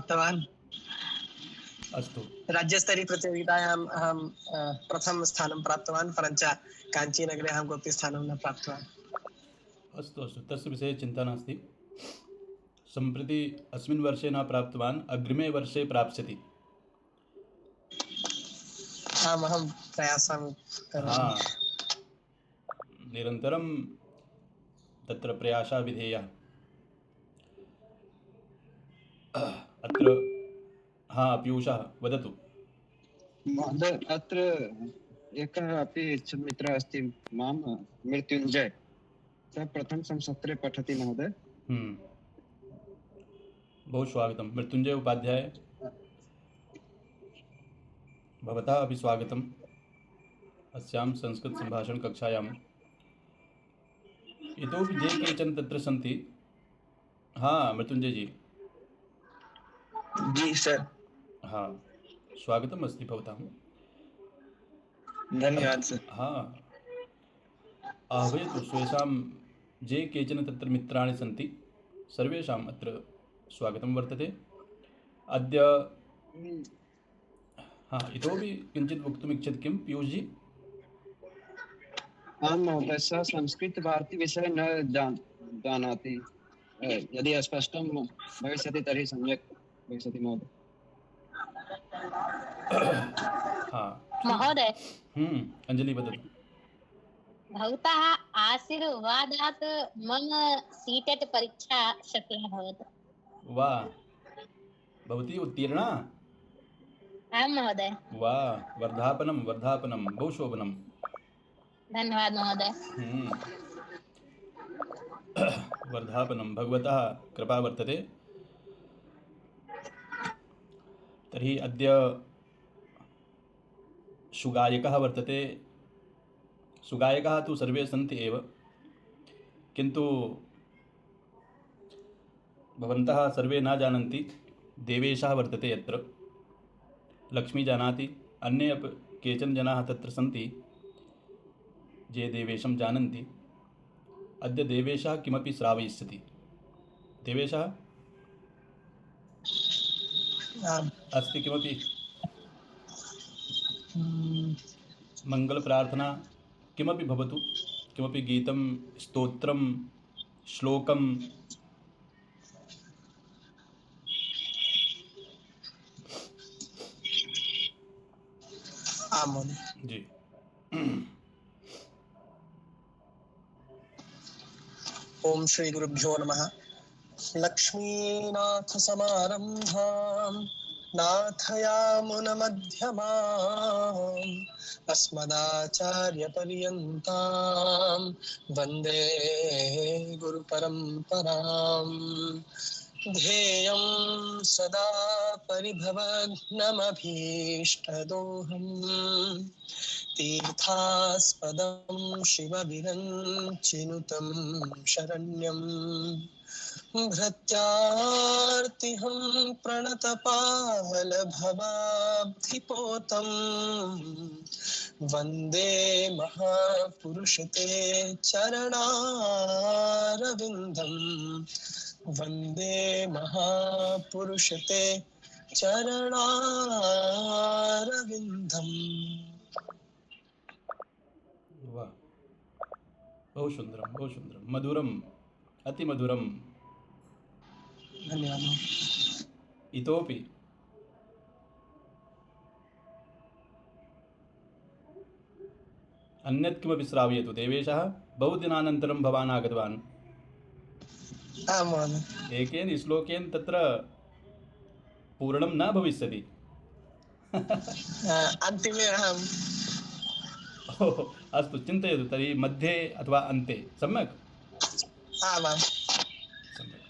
प्राप्तवान्। अस्तु। राज्यस्तरीयप्रतियोगितायाम् अहं प्रथम स्थानं प्राप्तवान्, परञ्च काञ्चीनगरे अहं कोऽपि स्थानं न प्राप्तवान्। अस्तु अस्तु, तस्य विषये चिन्ता नास्ति। सम्प्रति अस्मिन् वर्षे न प्राप्तवान्, अग्रिमे वर्षे प्राप्स्यति। आम्, अहं प्रयासं करोमि। निरन्तरं तत्र प्रयासः विधेयः। अत्र पीयूषः वदतु। महोदय, अत्र एकः अपि मित्रः अस्ति मां, मृत्युञ्जय। सः प्रथम संसत्रे पठति महोदय। बहु स्वागतं मृत्युञ्जय उपाध्याय, भवतः अपि स्वागतम् अस्यां संस्कृतसम्भाषणकक्षायाम्। इतोपि ये केचन तत्र सन्ति। मृत्युञ्जय जी। जी सर। स्वागतम् अस्ति भवतां। धन्यवाद सर। आह्वयतु स्वेषां ये केचन तत्र मित्राणि सन्ति, सर्वेषाम् अत्र स्वागतं वर्तते अद्य। इतोपि किञ्चित् वक्तुमिच्छति किं पीयूष जी? आं महोदय, सः संस्कृतभारतीविषये न जानाति। यदि स्पष्टं भविष्यति तर्हि सम्यक् भविष्यति महोदय। महोदय, अंजलि वदतु। भवतः आशीर्वादात् मम सीटेट् परीक्षा सफला अभवत्। वाह, भवती उत्तीर्णा? आं महोदय। वाह, वर्धापनं वर्धापनं, बहु शोभनं। धन्यवाद महोदय। वर्धापनं, भगवतः कृपा वर्तते। तर्हि अद्य सुगायकः वर्तते। सुगायकाः तु सर्वे सन्ति एव, किन्तु भवन्तः सर्वे न जानन्ति। देवेशः वर्तते अत्र, लक्ष्मी जानाति, अन्ये अपि केचन जनाः तत्र सन्ति ये देवेशं जानन्ति। अद्य देवेशः किमपि श्रावयिष्यति। देवेशः अस्ति किमपि मङ्गलप्रार्थना किमपि भवतु, किमपि गीतं, स्तोत्रं, श्लोकं। जी। ओम श्री गुरुभ्यो नमः। लक्ष्मीनाथ समारंभां नाथयामुनमध्यमाम् अस्मदाचार्यपर्यन्तां वन्दे गुरुपरम्पराम्। ध्येयं सदा परिभवग्नमभीष्टदोहम् तीर्थास्पदं शिवविरञ्चिनुतं शरण्यं भृत्यार्तिहं प्रणतपालभवाब्धिपोतं वन्दे महापुरुषते चरणारविन्दं वन्दे महापुरुषते चरणारविन्दम्। वाह, बहु सुंदरम, बहु सुंदरम, मधुरम, अति मधुरम। धन्यवाद। इतोपि अन्यत् किमपि श्रावयतु। देवेशः, बहुदिनानन्तरं भवान् आगतवान्। एकेन श्लोकेन तत्र पूर्णं न भविष्यति। अन्तिमे अहम् अस्तु, चिन्तयतु तर्हि मध्ये अथवा अन्ते। सम्यक्? आमां। सम्यक्।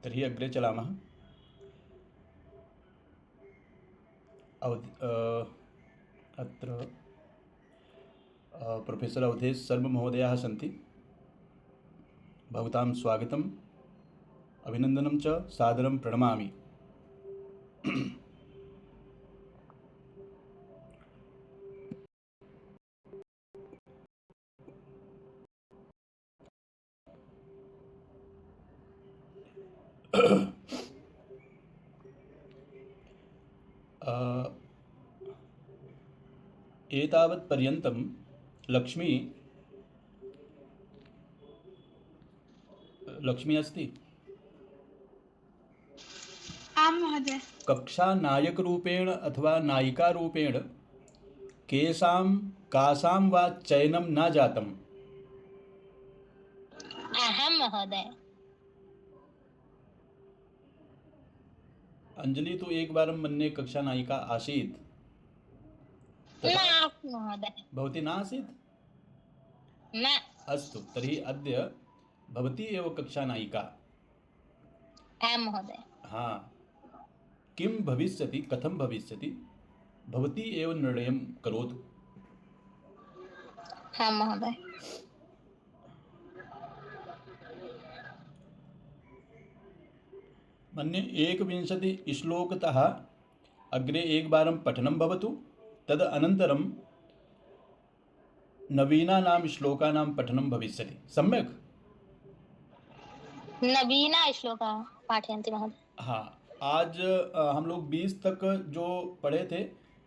तर्हि अग्रे चलामः। अत्र प्रोफेसर् अवधेश शर्मा महोदयाः सन्ति। भवतां स्वागतम्, अभिनन्दनं च सादरं प्रणमामि। एतावत् पर्यन्तं लक्ष्मी अस्ति। आं महोदय। कक्षा नायकरूपेण अथवा नायिकारूपेण कासां वा चयनं न जातम्। अहं महोदय। अंजलि तु एकवारं मन्ये कक्षा नायिका आसीत्। नास्ति महोदय। भवती न आसीत्? न। अस्तु, तर्हि अद्य भवती एव कक्षा नायिका। आं महोदय। हाँ, किं भविष्यति, कथं भविष्यति, भवती एव निर्णयं करोतु। हाँ महोदय। मन्ये 21 श्लोकतः अग्रे एकवारं पठनं भवतु, तदनन्तरं नवीनानां श्लोकानां पठनं भविष्यति। सम्यक्? नवीना श्लोकाः पाठयन्ति महोदय। हाँ, आज हम लोग 20 तक जो पढ़े थे,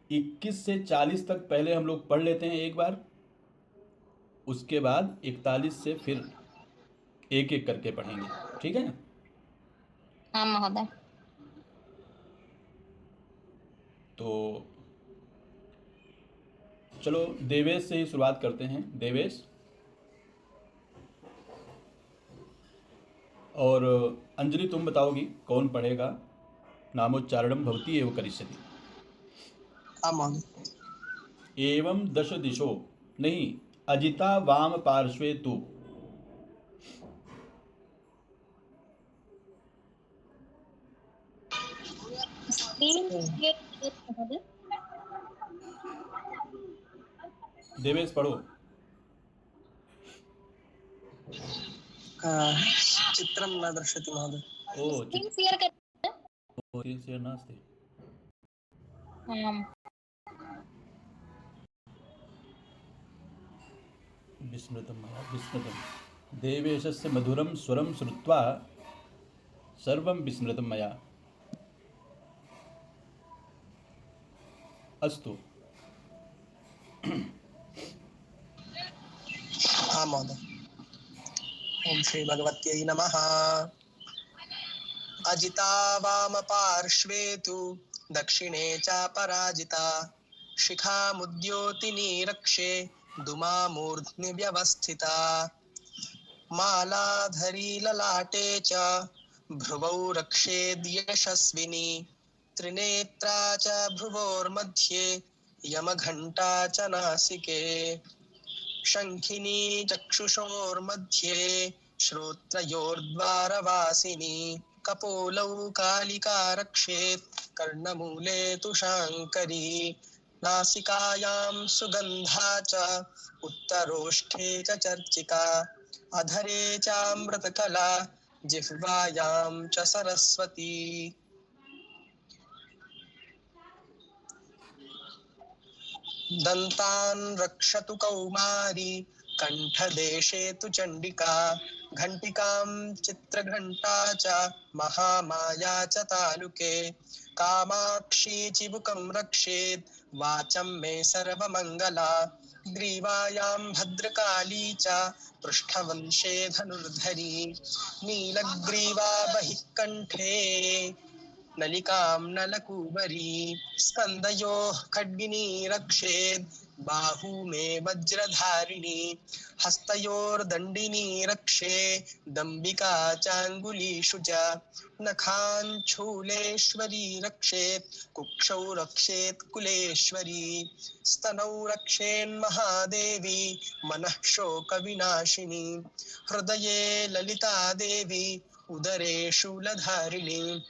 21 से 40 तक पहले हम लोग पढ़ लेते हैं एक बार, उसके बाद 41 से फिर एक एक करके पढ़ेंगे, ठीक है ना? हाँ महोदय। तो चलो देवेश से ही शुरुआत करते हैं। देवेश, और अंजलि तुम बताओगी कौन पढ़ेगा। नामोच्चारणं भवती एव करिष्यति। आं महोदय। एवं 10 दिशो नहीं, अजिता वाम पार्श्वे तु। महोदय। देवेश पढ़ो। चित्रं न दृश्यते महोदय। ओ स्क्रीन शेयर कर। शेयर नास्ति। आम्। विस्मृतं मया, विस्मृतं। देवेशस्य मधुरं स्वरं श्रुत्वा सर्वं विस्मृतं मया। अस्तु। आं महोदय। ओम श्री भगवत्यै नमः। अजिता वाम पार्श्वे तु दक्षिणे च पराजिता, शिखामुद्योतिनी रक्षे दुमामूर्ध्नि व्यवस्थिता, मालाधरी ललाटे च भ्रुवौ रक्षेद्यशस्विनी, त्रिनेत्रा च भ्रुवोर्मध्ये यमघण्टा च नासिके, शङ्खिनी चक्षुषोर्मध्ये श्रोत्रयोर्द्वारवासिनी, कपोलौ कालिका रक्षेत् कर्णमूले तु शाङ्करी, नासिकायां सुगन्धा च उत्तरोष्ठे च चर्चिका, अधरे चामृतकला जिह्वायां च सरस्वती। दन्तान् रक्षतु कौमारी कंठदेशे तु चण्डिका, घण्टिकां चित्रघण्टा च महामाया च तालुके, कामाक्षी चिबुकं रक्षेत् वाचं मे सर्वमङ्गला, ग्रीवायां भद्रकाली च पृष्ठवंशे धनुर्धरी, नीलग्रीवा बहिः कण्ठे नलिकां नलकूबरी, स्कन्दयोः खड्गिनी रक्षेत् बाहू मे वज्रधारिणी, हस्तयोर्दण्डिनी रक्षे दम्बिका चाङ्गुलीषु च, नखान् शूलेश्वरी रक्षेत् कुक्षौ रक्षेत् कुलेश्वरी, स्तनौ रक्षेन्महादेवी मनः शोकविनाशिनी, हृदये ललिता देवी उदरे शूलधारिणी,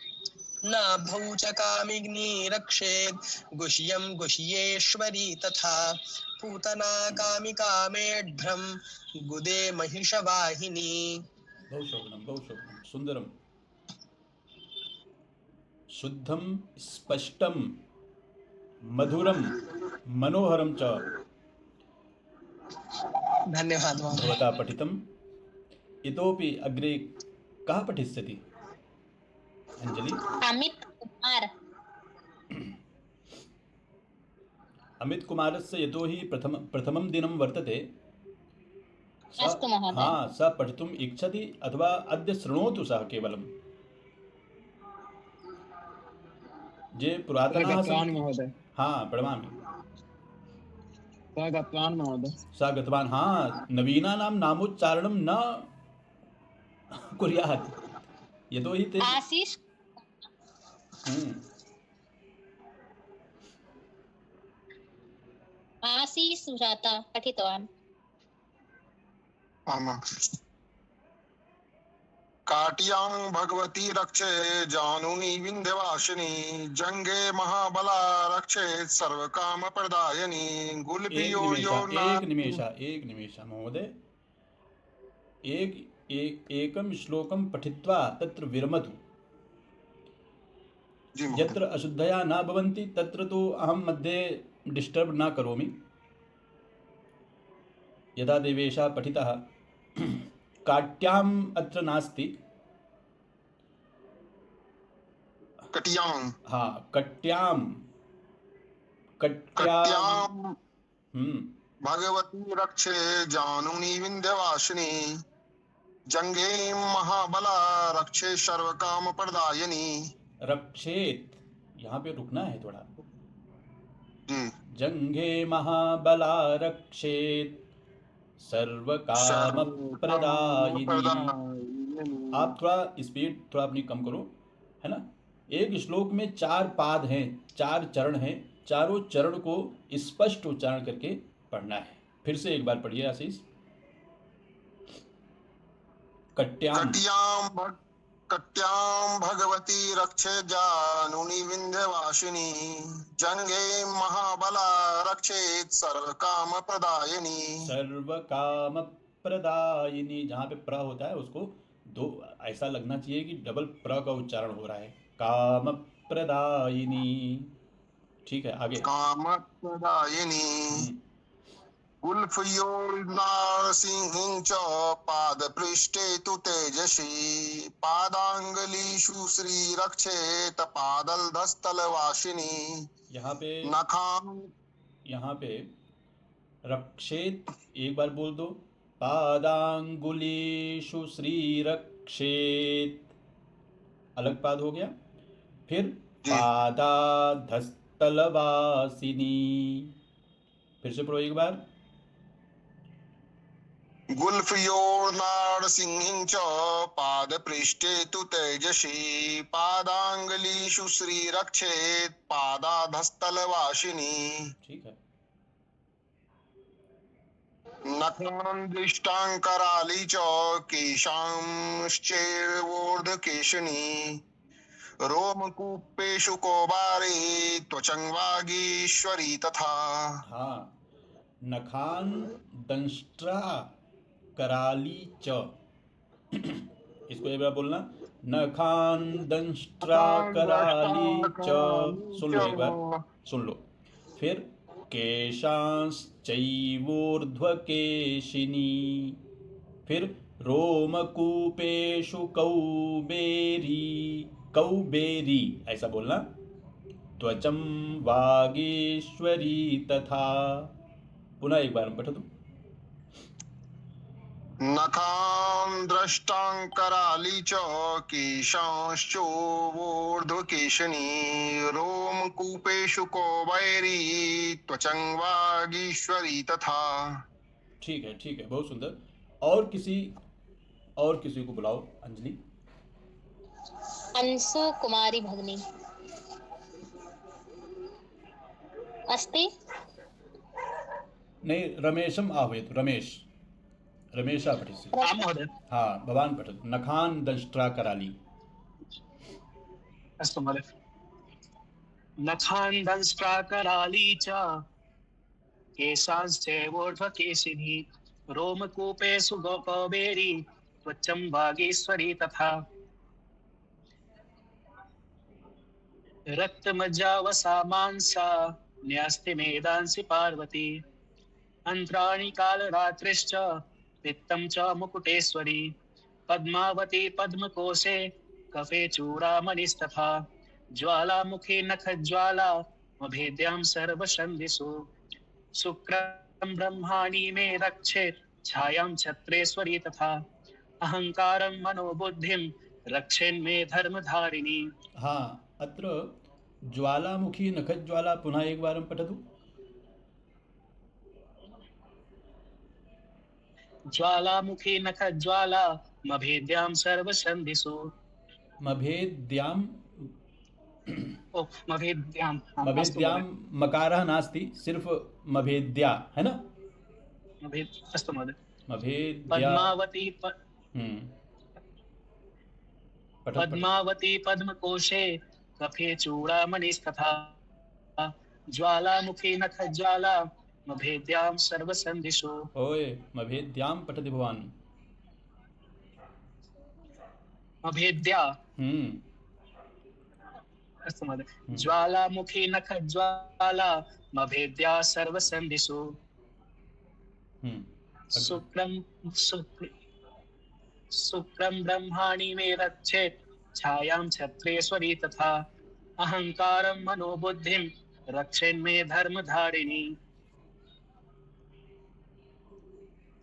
नाभौ च कामिनी रक्षेत् गुह्यं गुह्येश्वरी, तथा पूतना कामिका मेढ्रं गुदे महिषवाहिनी। बहुशोभनं, बहुशोभनं, सुन्दरं, शुद्धं, स्पष्टं, मधुरं, मनोहरं च धन्यवाद महोदय। भवता पठितम्। इतोपि अग्रे कः पठिष्यति? अंजलि। अमित कुमार। अमित कुमारस्य यतोहि प्रथमं दिनं वर्तते, अस्तु महोदय। स पठितुम् इच्छति अथवा अद्य शृणोतु सः केवलं। जे पुरातनाः गतवान् सन्ति। महोदय। प्रणमामि। सः गतवान् महोदय। स गतवान्। नवीनानां नामोच्चारणं न कुर्यात्, यतोहि ते आशीष। आशीष सुजाता पठितवान्। काट्यां भगवती रक्षे जानुनी विंध्यवासिनी जंगे महाबला रक्षे सर्व काम प्रदायिनी गुल्फियो एक निमेष महोदय, एकं श्लोकं पठित्वा तत्र विरमतु। यत्र अशुद्धया न भवन्ति तत्र तु अहं मध्ये डिस्टर्ब न करोमि। यदा देवेशः पठितः काट्याम् अत्र नास्ति, कट्यां भगवती रक्षे जानुनी विंध्यवासिनी जंगे महाबला रक्षे सर्व काम प्रदायिनी। रक्षेत, यहाँ पे रुकना है थोड़ा। जंगे महाबला रक्षेत सर्व काम प्रदायिनी। आप थोड़ा स्पीड थोड़ा अपनी कम करो, है ना। एक श्लोक में 4 पाद हैं, 4 चरण हैं, चारों चरण को स्पष्ट उच्चारण करके पढ़ना है। फिर से एक बार पढ़िए आशीष। कट्यां भगवती रक्षे जानुनी विंध्यवासिनी जंगे महाबला रक्षेत सर्व काम प्रदायिनी। सर्व काम प्रदायिनी, जहाँ पे प्र होता है उसको दो ऐसा लगना चाहिए कि डबल प्र का उच्चारण हो रहा है। काम प्रदायिनी। ठीक है, आगे। काम प्रदायिनी गुल्फयोर्नारसिंहिं च पादपृष्ठे तु तेजसी पादांगलीषु श्री रक्षेत पादलधस्तलवासिनी। यहाँ पे नखां, यहाँ पे रक्षेत एक बार बोल दो। पादांगुलीषु श्री रक्षेत, अलग पाद हो गया। फिर पादाधस्तलवासिनी, फिर से पढ़ो एक बार। गुल्फयोर्नारसिंहिं च पादपृष्ठे तु तेजसी पादांगलीषु श्री रक्षेत पादाधस्तलवासिनी। ठीक है। नखान् दृष्टांकराली च केशांश्चैर्वोर्ध्वकेशिनी रोमकूपेषु कौमारी त्वचं वागीश्वरी तथा। नखान दंष्ट्रा कराली च, इसको एक बार बोलना। नखान दंष्ट्रा कराली च, सुन लो एक बार, सुन लो। फिर केशांश्चैवोर्ध्वकेशिनी, फिर रोमकूपेषु कौबेरी ऐसा बोलना। त्वचं वागीश्वरी तथा। पुनः एक बार पढ़ो तो। नखां दृष्टांकराली च केशांश्चोर्ध्वकेशिनी रोमकूपेषु कौबेरी त्वचं वागीश्वरी तथा। ठीक है, ठीक है, बहुत सुंदर। और किसी को बुलाओ। अंजलि। अंशु कुमारी भगिनी अस्ति। नहीं, रमेशम आह्वयतु। रमेश पठिष्यति। महोदय। भवान् पठतु। नखान् दंष्ट्रा कराली। अस्तु महोदय। नखान् दंष्ट्रा कराली च केशांश्चैवोर्ध्वकेशिनी रोमकूपेषु कौबेरी त्वचं वागीश्वरी तथा। रक्तमज्जावसा मांसा न्यस्ति मेदांसि पार्वती अंतराणि कालरात्रिश्च पित्तं च मुकुटेश्वरी पद्मावती पद्मकोशे कफे चूड़ामणिस्तथा ज्वालामुखी नखज्वाला मभेद्यां सर्वसन्धिषु शुक्रं ब्रह्माणि मे रक्षेत् छायां छत्रेश्वरी तथा अहंकारं मनोबुद्धिं रक्षेन्मे धर्मधारिणी। हाँ, अत्र ज्वालामुखी नखज्वाला पुनः एकवारं पठतु। ज्वालामुखी नखज्वाला मभेद्यां सर्वसन्धिषु। मभेद्यां ओ मभेद्यां, हाँ, अस्तु मभेद्यां महोदय। मकारः नास्ति, सिर्फ मभेद्या है ना। अस्तु महोदय। मभेद्या पद्मावती पठत पद्मावती पद्मकोशे कफे चूड़ामणिस्तथा ज्वालामुखी नखज्वाला मभेद्यां सर्वसन्धिषु। ओए मभेद्यां पठति भवान्। मभेद्या, अस्तु महोदय। ज्वालामुखी नखज्वाला मभेद्या सर्वसन्धिषु शुक्रं ब्रह्माणि मे रक्षेत् छायां छत्रेश्वरी तथा अहंकारं मनोबुद्धिं रक्षेन्मे धर्मधारिणी।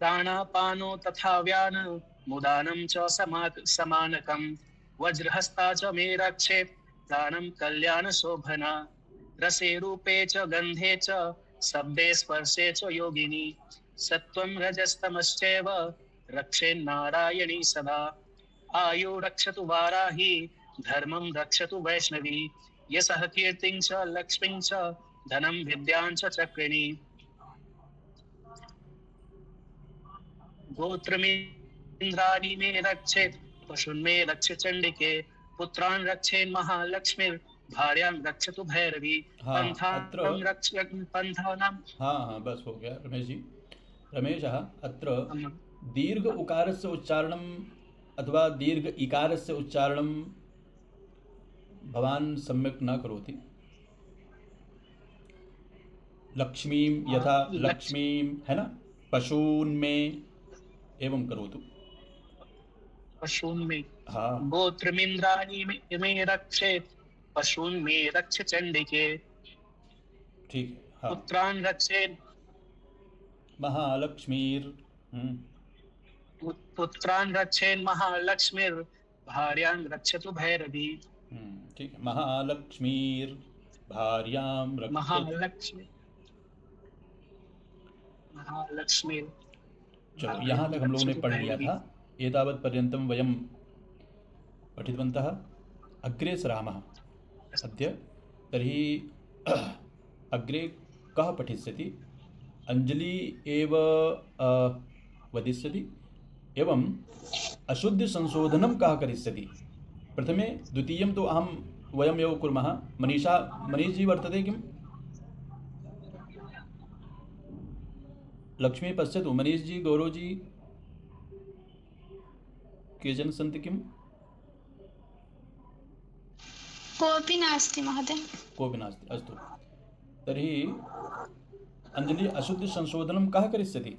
प्राणापानो तथा व्यान मुदानं च समानकं वज्रहस्ता च मे रक्षेत् प्राणं कल्याण शोभना रसे रूपे च गंधे च शब्दे स्पर्शे च योगिनी सत्वं रजस्तमश्चैव रक्षेन्नारायणी सदा आयु रक्षतु वाराही धर्मं रक्षतु वैष्णवी यशः कीर्तिं च लक्ष्मीं च धनं विद्यां च चक्रिणी गोत्रमिन्द्राणि मे रक्षेत् पशून् मे रक्ष चण्डिके पुत्रान् रक्षेन् महालक्ष्मीर् भार्यां रक्षतु भैरवी पंथानां। हाँ, बस हो गया रमेश जी। रमेशः अत्र दीर्घ उकारस्य उच्चारणम् अथवा दीर्घ इकारस्य उच्चारणं भवान् सम्यक् न करोति। लक्ष्मीं यथा लक्ष्मीं है ना, पशून् में एवं करोतु। पशून् में, हाँ। गोत्रमिन्द्राणि मे रक्षेत् पशून् मे रक्ष चण्डिके। ठीक है, हाँ। पुत्रान् रक्षेत् महालक्ष्मीर् पुत्रान् रक्षेन् महालक्ष्मीर् भार्यां रक्षतु भैरवी। ठीक है, महालक्ष्मीर् भार्यां रक्षतु। महालक्ष्मी। चलो यहाँ तक हम लोगों ने पढ़ लिया था। एतावत् पर्यन्तं वयं पठितवन्तः। अग्रे सरामः अद्य। तर्हि अग्रे कः पठिष्यति? अंजलि एव वदिष्यति। एवं अशुद्धि संशोधनं कः करिष्यति? प्रथमे द्वितीयं तु वयमेव कुर्मः। मनीषजी वर्तते किम्? लक्ष्मी पश्यतु। मनीषजी, गौरवजी केचन सन्ति किम्? कोऽपि नास्ति महोदय। कोऽपि नास्ति, अस्तु। तर्हि अंजलि, अशुद्धि संशोधनं कः करिष्यति?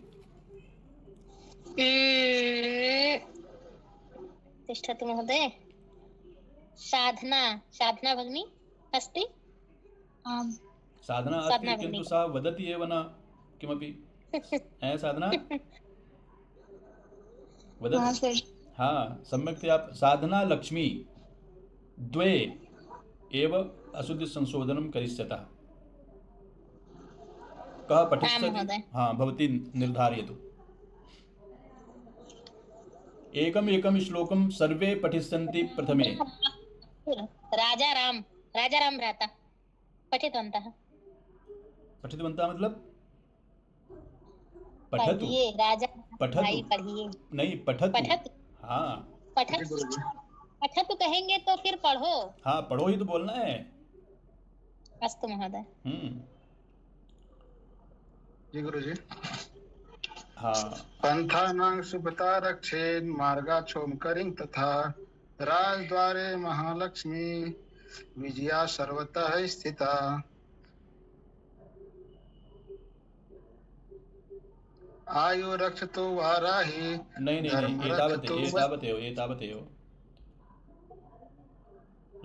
तिष्ठतु महोदय। साधना भगिनी अस्ति। साधना अस्ति, किन्तु सा वदति एव न किमपि। साधना वदति। हाँ, सम्यक्तया। साधना लक्ष्मी द्वे एव अशुद्धि संशोधनं करिष्यतः। कः पठिष्यति? हाँ, भवती निर्धारयतु। एकं श्लोकं सर्वे पठिष्यन्ति प्रथमे। राजाराम भ्राता पठितवन्तः मतलब पठतु। राजा पठतु। पढ़िए। नहीं, पठतु। हाँ, पठतु कहेंगे तो फिर पढ़ो। हाँ, पढ़ो ही तो बोलना है। अस्तु महोदय। जी गुरुजी। हाँ। पंथानां सुभता रक्षेन् मार्गाक्षोमकरीं तथा राजद्वारे महालक्ष्मी विजया सर्वतः स्थिता। आयु रक्षतु वाराही। नहीं, एतावदेव।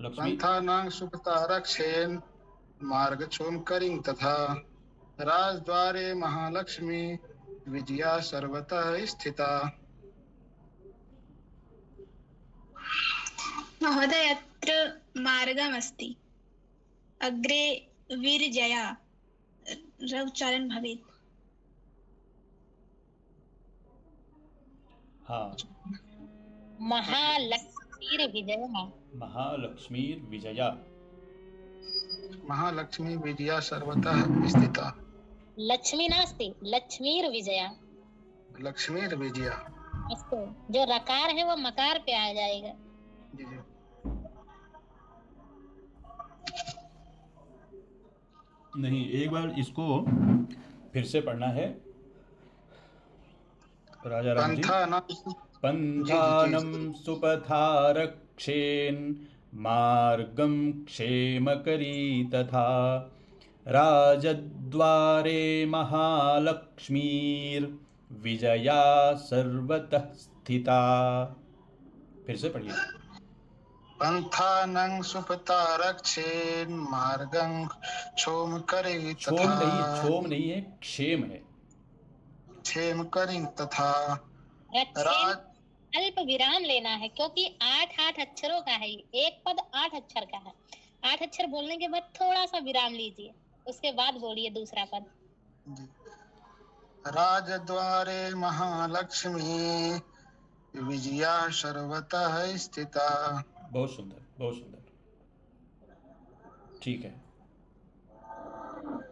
लक्ष्मी पंथानां सुपता रक्षेन् मार्गक्षोम करिं तथा राजद्वारे महालक्ष्मी विजया सर्वतः स्थिता। महोदय अत्र मार्गमस्ति, अग्रे विरजया उच्चारण भवेत्। हाँ, महालक्ष्मीर्विजयः महालक्ष्मीर्विजया। महालक्ष्मी विजया सर्वतः स्थिता। लक्ष्मी नास्ति, लक्ष्मीर्विजया। लक्ष्मीर्विजया। अस्तु, जो रकार है वो मकार पे आ जाएगा। जी जी। नहीं, एक बार इसको फिर से पढ़ना है राजा राम जी। पंथानां पंथानं सुपथा रक्षेन् मार्गं क्षेमकरी तथा राजद्वारे महालक्ष्मीर्विजया सर्वतः स्थिता। फिर से पढ़िए। पंथानां सुपता रक्षेन् मार्गं क्षोम करिं तथा। छोम नहीं है, क्षेम है। क्षेम करिं तथा रक्षेन राज अल्प विराम लेना है, क्योंकि 8 अक्षरों का है ये। एक पद 8 अक्षर का है। 8 अक्षर बोलने के बाद थोड़ा सा विराम लीजिए, उसके बाद बोलिए दूसरा पद। जी। राजद्वारे महालक्ष्मी विजया सर्वतः स्थिता। बहुत सुंदर, बहुत सुंदर। ठीक है।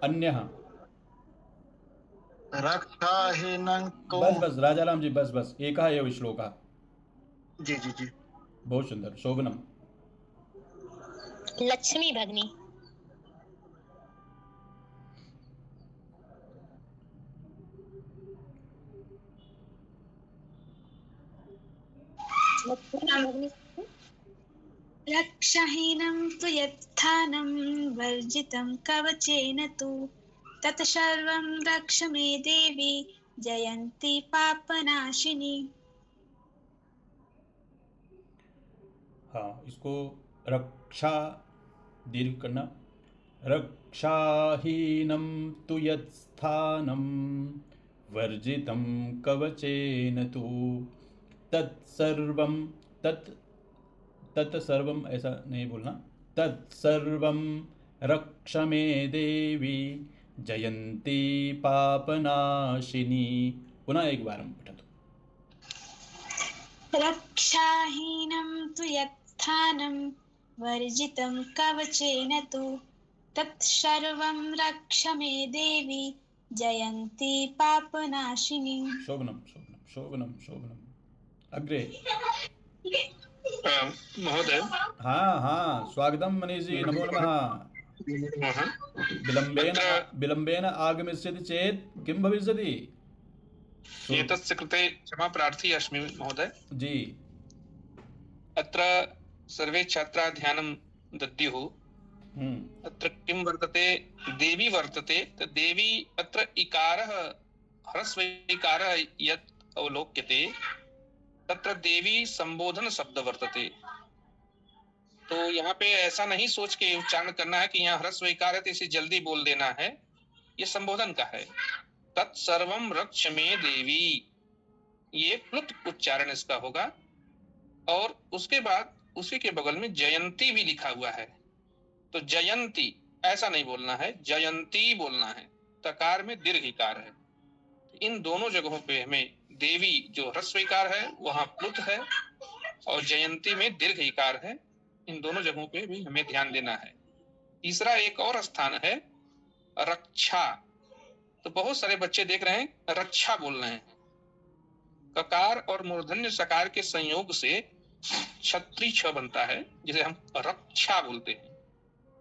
अन्य रक्षाहीनं तो। बस राजा राम जी, बस एका एव श्लोका। जी जी जी। बहुत सुंदर। शोभनम। लक्ष्मी भगनी। रक्षाहीनं तु यत्स्थानं वर्जितं कवचेन तु तत्सर्वं रक्ष मे देवी जयन्ती पापनाशिनी। हाँ, इसको रक्षा दीर्घ करना। रक्षाहीनं तु यत्स्थानं वर्जितं कवचेन तु तत्सर्वं तत्सर्वम ऐसा नहीं बोलना। तत्सर्वं रक्ष मे देवी जयंती पापनाशिनी। पुनः एक बार हम पठतु। रक्षाहीनं तु यत्स्थानं वर्जितं कवचेन तु तत्सर्वं रक्ष मे देवी जयन्ती पापनाशिनी। शोभनम शोभनम शोभनम शोभनम। अग्रे। महोदय। हाँ, स्वागतम मनीष जी, नमो नमः। विलम्बेन आगमिष्यति चेत् किं भविष्यति? एतस्य कृते क्षमा प्रार्थी अस्मि महोदय। जी। अत्र सर्वे छात्राः ध्यानं दद्युः। अत्र किं वर्तते, देवी वर्तते। देवी अत्र इकारः ह्रस्व इकारः यत् अवलोक्यते तत्र देवी संबोधन शब्द वर्तते। तो यहाँ पे ऐसा नहीं सोच के उच्चारण करना है कि यहाँ ह्रस्व इकार है तो इसे जल्दी बोल देना है। ये संबोधन का है। तत्सर्वम रक्ष मे देवी, ये प्लुत उच्चारण इसका होगा। और उसके बाद उसी के बगल में जयंती भी लिखा हुआ है। तो जयंती ऐसा नहीं बोलना है, जयंती बोलना है। तकार में दीर्घ इकार है। इन दोनों जगहों पे हमें देवी जो ह्रस्व इकार है वहां प्लुत है और जयंती में दीर्घ इकार है। इन दोनों जगहों पे भी हमें ध्यान देना है। तीसरा एक और स्थान है रक्षा। तो बहुत सारे बच्चे देख रहे हैं रक्षा बोल रहे हैं। ककार और मूर्धन्य सकार के संयोग से छत्री छ बनता है, जिसे हम रक्षा बोलते हैं।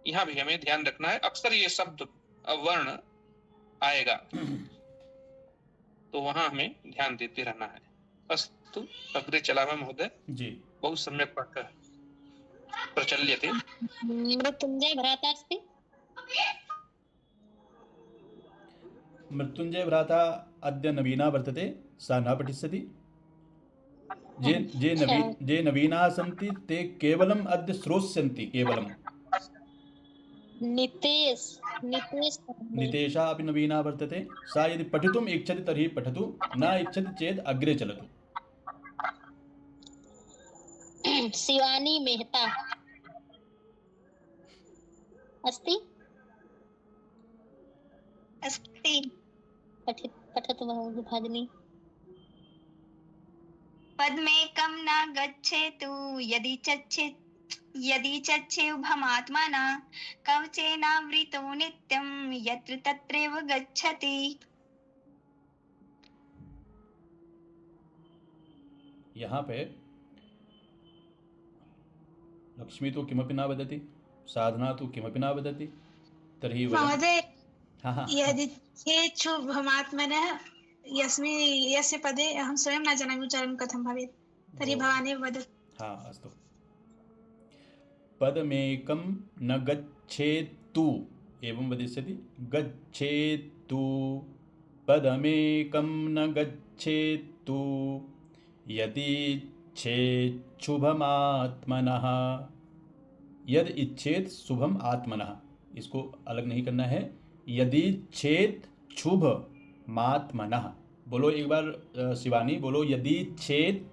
यहाँ भी हमें ध्यान रखना है। अक्सर ये शब्द वर्ण आएगा तो वहां हमें ध्यान देते रहना है। अस्तु, अग्रे चलामः महोदय जी। बहुत सम्यक् पाठः प्रचल्यते। मृत्युंजय भ्राता अस्ति। मृत्युंजय भ्राता अद्य नवीना वर्तते, सा न पठिष्यति। ये नवीनाः सन्ति ते केवलम् अद्य श्रोष्यन्ति केवलम्। नितेशः अपि नवीनः वर्तते। सा यदि पठितुम् इच्छति तर्हि पठतु, न इच्छति चेत् अग्रे चलतु। शिवानी मेहता अस्ति अस्ति पठतु भगिनी। पद्मेकं न गच्छेतु यदि चच्छेउभमात्मना कवचेनावृतो नित्यं यत्र तत्रैव गच्छति। यहाँ पे लक्ष्मी तो किमपि न वदति, साधना तो किमपि न वदति, तर्हि महोदय हाँ यदि चेच्छुभमात्मनः यस्य पदे अहं स्वयं न जानामि उच्चारणं कथं भवेत्, तर्हि भवानेव वदतु। हाँ अस्तु। पदमेकं न गच्छेत्तु एवं वदिष्यति। गच्छेत्तु पदमेकं न गच्छेत्तु यदि इच्छेत् शुभमात्मनः। यद इच्छेत शुभम आत्मनः, इसको अलग नहीं करना है। यदि इच्छेत शुभ मात्मनः। बोलो एक बार शिवानी, बोलो यदि इच्छेत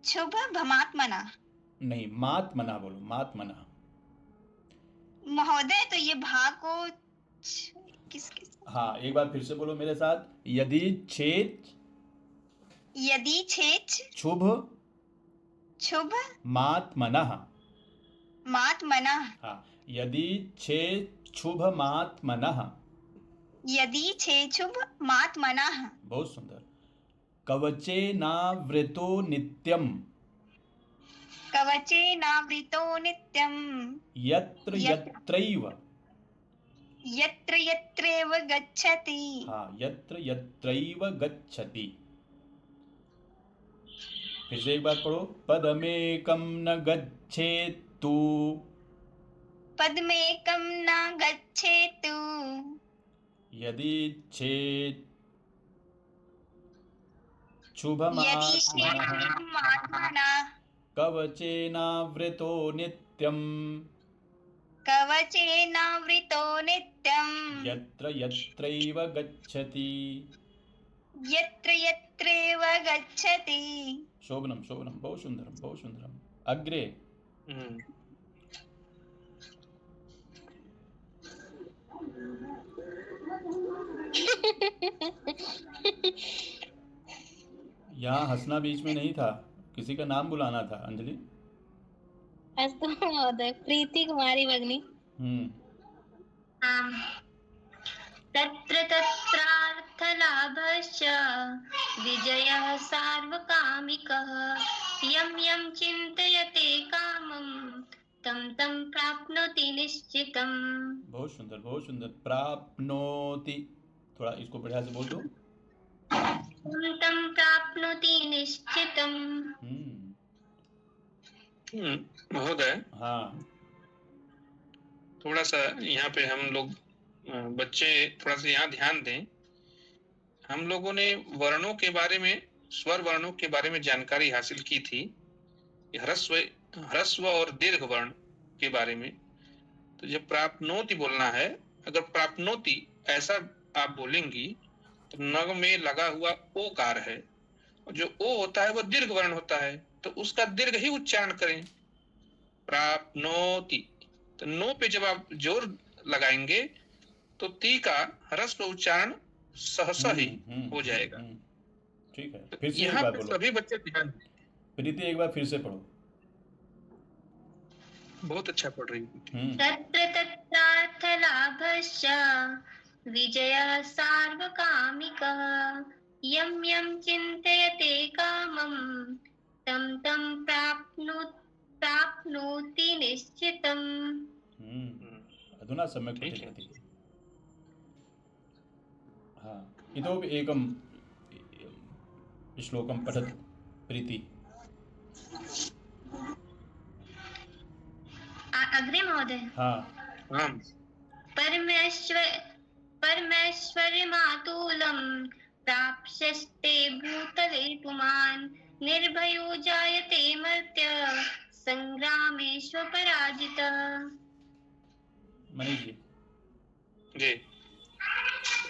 शुभ भमात्मना। नहीं, मात्मना बोलो, मात्मना। महोदय तो ये भा को किसके? हाँ एक बार फिर से बोलो मेरे साथ। यदि छेद शुभ मात्मनः। हाँ, यदि छेद शुभ मात्मनः। बहुत सुंदर। कवचेनावृतो नित्यं यत्र यत्रैव गच्छति। हाँ, यत्रैव गच्छति। फिर से एक बार पढ़ो। पदमेकं न गच्छेत्तु यदि इच्छेत् शुभमात्मनः कवचेनावृतो नित्यं यत्र यत्रैव गच्छति। शोभनम शोभनम, बहुत सुंदरम, बहुत सुंदरम। अग्रे। यहाँ हंसना बीच में नहीं था, किसी का नाम बुलाना था। अंजलि। अस्तु महोदय। प्रीति कुमारी भगिनी। तत्र तत्रार्थलाभश्च विजयः सार्वकामिकः यं यं चिन्तयते कामं तं तं प्राप्नोति निश्चितम्। बहुत सुंदर, बहुत सुंदर। प्राप्नोति, थोड़ा इसको बढ़िया से बोल दो। तं प्राप्नोति निश्चितम्। महोदय। हाँ, थोड़ा सा यहाँ पे हम लोग बच्चे थोड़ा सा यहाँ ध्यान दें। हम लोगों ने वर्णों के बारे में, स्वर वर्णों के बारे में जानकारी हासिल की थी, ह्रस्व और दीर्घ वर्ण के बारे में। तो जब प्राप्नोति बोलना है, अगर प्राप्नोति ऐसा आप बोलेंगी तो नग में लगा हुआ ओकार है, और जो ओ होता है वो दीर्घ वर्ण होता है, तो उसका दीर्घ ही उच्चारण करें। प्राप्नोति, तो नो पे जब आप जोर लगाएंगे तो ती का ह्रस्व उच्चारण सहसा ही हो जाएगा। ठीक है। फिर से यहाँ एक बार पे बोलो। सभी बच्चे ध्यान दें। प्रीति एक बार फिर से पढ़ो। बहुत अच्छा पढ़ रही है। तत्र तत्रार्थलाभश्च विजयः सार्वकामिकः यं यं चिन्तयते कामं तं तं प्राप्नोति निश्चितम्। अधुना सम्यक् पठितवती। हाँ, इतोपि एकं श्लोकं पठतु प्रीति। अग्रे महोदय। हाँ। परमेश्वर्यमातुलं प्राप्स्यस्ते भूतले पुमान् निर्भयो जायते मर्त्य संग्रामेष्वपराजितः। मनीष जी। जी,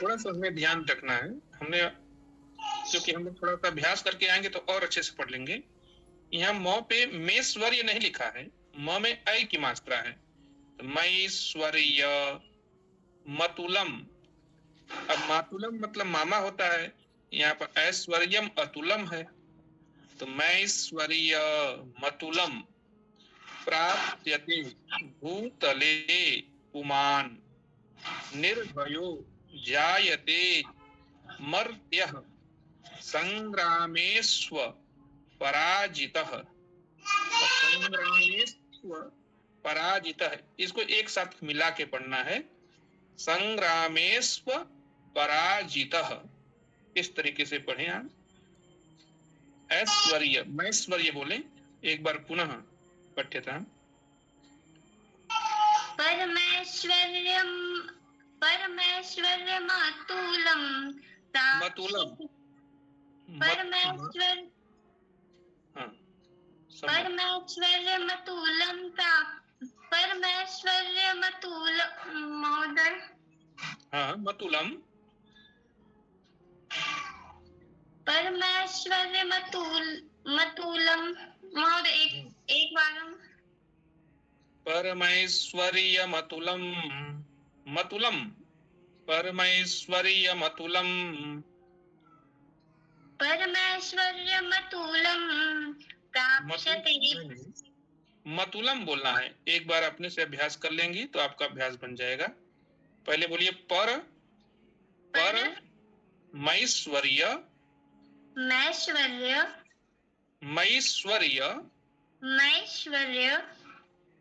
थोड़ा सा हमें ध्यान रखना है। हमने क्योंकि हम लोग थोड़ा सा अभ्यास करके आएंगे तो और अच्छे से पढ़ लेंगे। यहाँ म पे में स्वर्य नहीं लिखा है, म में ऐ की मात्रा है। तो मई स्वर्य मतुलम, अब मातुलम मतलब मामा होता है, यहाँ पर ऐश्वर्यम अतुलम है। तो मैश्वर्य मतुलम प्राप्यते भूतले पुमान् निर्भयो जायते मर्त्यः संग्रामेष्व पराजितः। संग्रामेष्व पराजितः, इसको एक साथ मिला के पढ़ना है। संग्रामेष्व पराजितः, इस तरीके से पढ़े आप। ऐश्वर्य मैश्वर्य बोले एक बार पुनः पठ्यता। परमेश्वर्यं परमेश्वर्यमतुलं मतुलम परमेश्वर्यमतुलं महोदय। हाँ, मतुलम परमेश्वर्यमतुलं महोदय, एक बार परमैश्वर्यमतुलम मतुलम परमैश्वर्यमतुलम परमेश्वर्यमतुलं प्राप्स्यते। मतुलम बोलना है। एक बार अपने से अभ्यास कर लेंगी तो आपका अभ्यास बन जाएगा। पहले बोलिए पर मैश्वर्य मैश्वर्य मैश्वर्य मैश्वर्य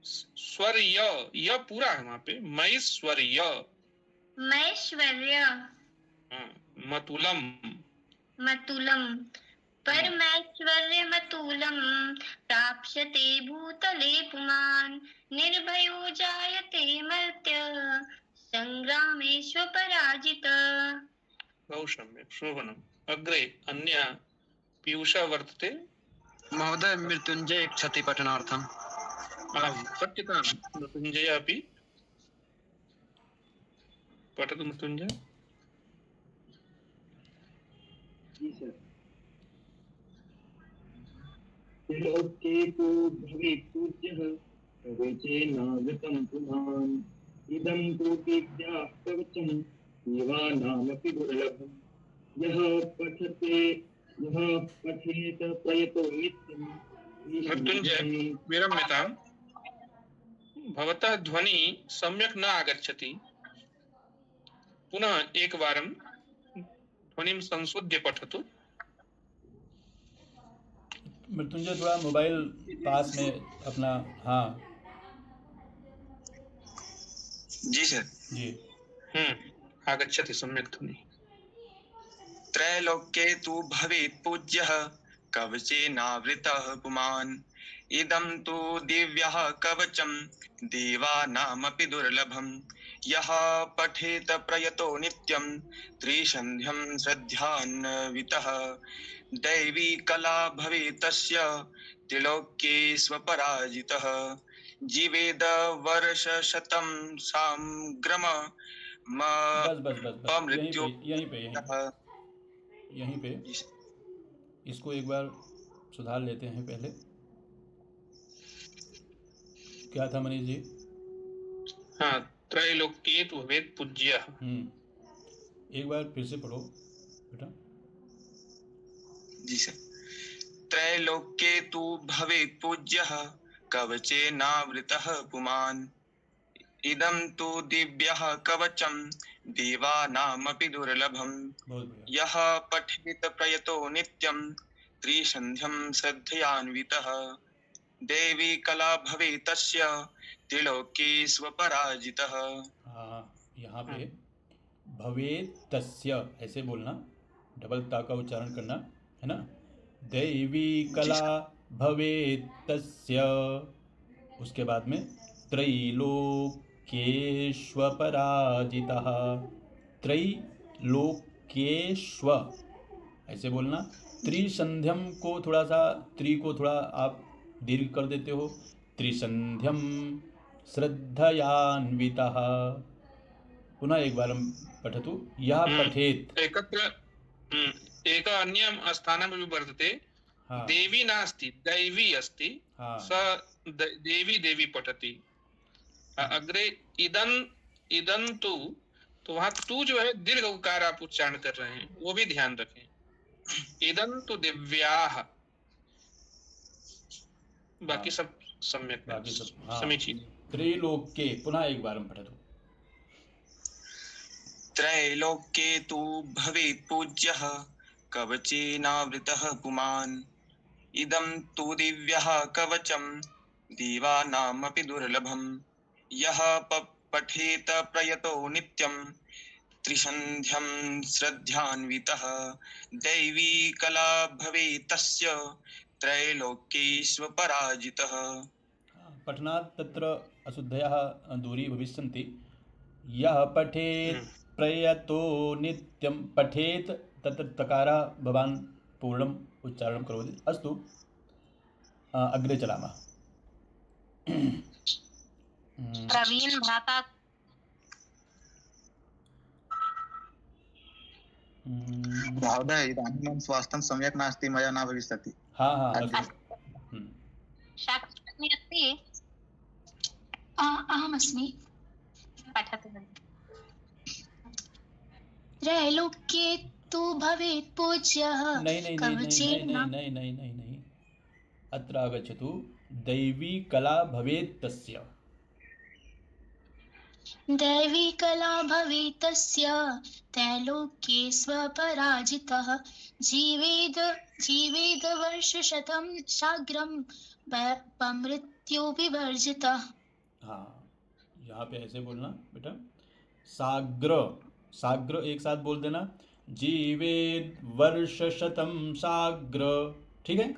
स्वर्य, यह पूरा है वहां पे। मैश्वर्य मैश्वर्य मतुलम मतुलं परमेश्वर्यमतुलं प्राप्स्यते भूतले पुमान् निर्भयो जायते मर्त्यः संग्रामेष्वपराजितः। बहु सम्यक्, शोभनम्। अग्रे अन्य पीयूष वर्तते। महोदय मृत्युञ्जय क्षति पठनार्थम्। सत्यतां मृत्युञ्जय अपि पठतु। मृत्युञ्जय। त्रिलोकेषु भवेत् पूज्यः कवचेनावृतं पुमान् इदं तु दिव्याः कवचं देवानामपि दुर्लभम् यः पठेत प्रयतो नित्यं। मृत्युञ्जय विरम्यतां, भवतः ध्वनि सम्यक् न आगच्छति। पुनः एकवारं ध्वनिं संशोध्य पठतु। मृत्युंजय थोड़ा मोबाइल पास में अपना। हाँ जी सर। जी। आगच्छति सम्यक् ध्वनि। त्रैलोक्ये तु भवेत् पूज्यः कवचेनावृतः पुमान् इदं तु दिव्यः कवचं देवानामपि दुर्लभम् यः पठेत प्रयतो नित्यं त्रिसन्ध्यं श्रद्धान्वितः दैवी कला भवेत् तस्य त्रिलोक्येष्वपराजितः जीवेद वर्षशतं साम्ग्रम मृत्यु। यहीं पे इसको एक बार सुधार लेते हैं। पहले क्या था मनीष जी? हाँ, त्रैलोक्ये तु भवेत् पूज्यः। एक बार फिर से पढ़ो बेटा। जी सर। त्रैलोक्ये तु भवेत् पूज्यः कवचेनावृतः पुमान् इदं तु दिव्यः कवचं देवानामपि दुर्लभम् यः पठेत प्रयतो नित्यं त्रिसन्ध्यं श्रद्धयान्वितः देवी कला भवेत् तस्य त्रिलोकेष्वपराजितः। यहाँ पे भवेत् तस्य ऐसे बोलना, डबल ता का उच्चारण करना है ना। देवी कला भवेत् तस्य, उसके बाद में त्रैलोक्येष्वपराजितः। त्रैलोक्येष्व ऐसे बोलना। त्रिसंध्यम को थोड़ा सा, त्रि को थोड़ा आप दीर्घ कर देते हो। त्रिसंध्यम श्रद्धयान्वितः। पुनः एक बार पठतु। यः पठेत्। एकत्र एक अन्यं स्थानमपि वर्तते। हाँ। देवी नास्ति, दैवी अस्ति। हाँ। स देवी देवी पठति। अग्रे इदं तु, तो वहाँ तू जो है दीर्घ उकार आप उच्चारण कर रहे हैं, वो भी ध्यान रखें। इदं तु दिव्याः। बाकी सब सम्यक, बाकी सब समीचीन। त्रैलोक्ये, पुनः एक बार पठतु। त्रैलोक्ये तु भवेत् पूज्यः कवचेनावृतः पुमान्। इदं तु दिव्यः कवचं देवानामपि दुर्लभम्। यः पठेत प्रयतो नित्यं त्रिसन्ध्यं श्रद्धान्वितः दैवी कला भवेत् तस्य त्रैलोक्येष्वपराजितः। पठनात् तत्र अशुद्धयः दूरी भविष्यन्ति। यः पठेत् प्रयतो नित्यं, पठेत् तत्र तकारः भवान् पूर्णम् उच्चारणं करोति। अस्तु, अग्रे चलामः। प्रवीण भ्राता। महोदय, इदानीं मम स्वास्थ्यं सम्यक् नास्ति, मया न भविष्यति। हाँ अस्तु। शाकुन्तली अस्ति? अहमस्मि। पठतु। त्रैलोक्ये तु भवेत् पूज्यः नहीं, अत्र आगच्छतु। दैवी कला भवेत् तस्य। दैवी कला भवेत् तस्य त्रैलोक्ये स्वपराजितः। जीवेद वर्षशतं साग्रं मृत्यु विवर्जितः। हाँ, यहाँ पे ऐसे बोलना बेटा। साग्र एक साथ बोल देना। जीवेद वर्षशतं साग्र, ठीक है।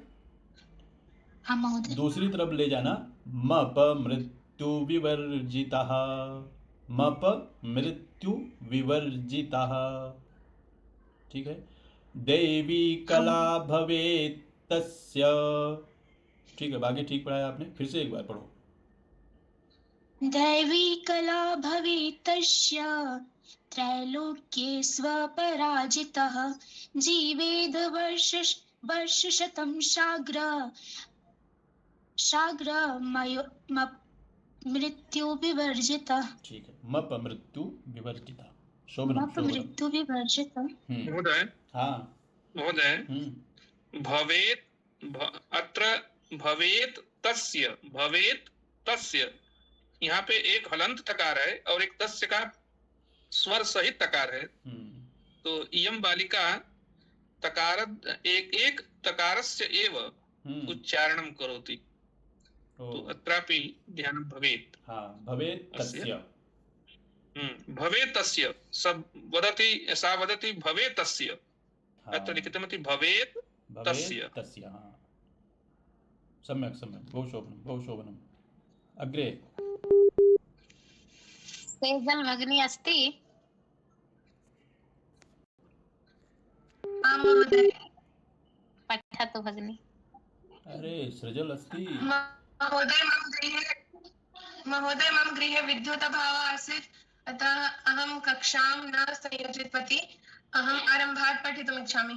हाँ महोदय। दूसरी तरफ ले जाना। मप मृत्यु विवर्जितः। मप मृत्यु विवर्जितः, ठीक है। दैवी कला भवेत् तस्य, ठीक है। बाकी ठीक पढ़ाया आपने, फिर से एक बार पढ़ो। दैवी कला भवेत् तस्य त्रैलोक्ये स्वपराजितः। जीवेद वर्षशतं साग्र मृत्यु विवर्जितः। ठीक है। मप मृत्यु विवर्जितः। शोभनम। मृत्यु विवर्जितः। महोदय, हाँ महोदय, भवेत्, अत्र भवेत् तस्य, यहाँ पे एक हलंत तकार है और एक तस्य का स्वर सहित तकार है। तो इयं बालिका तकार एक तकारस्य एव उच्चारणं करोति। तो अत्रापि ध्यानं भवेत्। हाँ, भवेत् तस्य। भवेत् तस्य, सब वदति, सा वदति भवेत् तस्य। अत्र लिखितमस्ति भवेत् तस्य। हाँ, सम्यक्, बहु शोभनम्। अग्रे। सेजल भगिनी अस्ति? पठतु भगिनी। अरे सृजल अस्ति। महोदय मम गृहे विद्युत् अभावः आसीत्, अतः अहं कक्षां न संयोजितवती। अहम् आरम्भात् पठितुम् इच्छामि।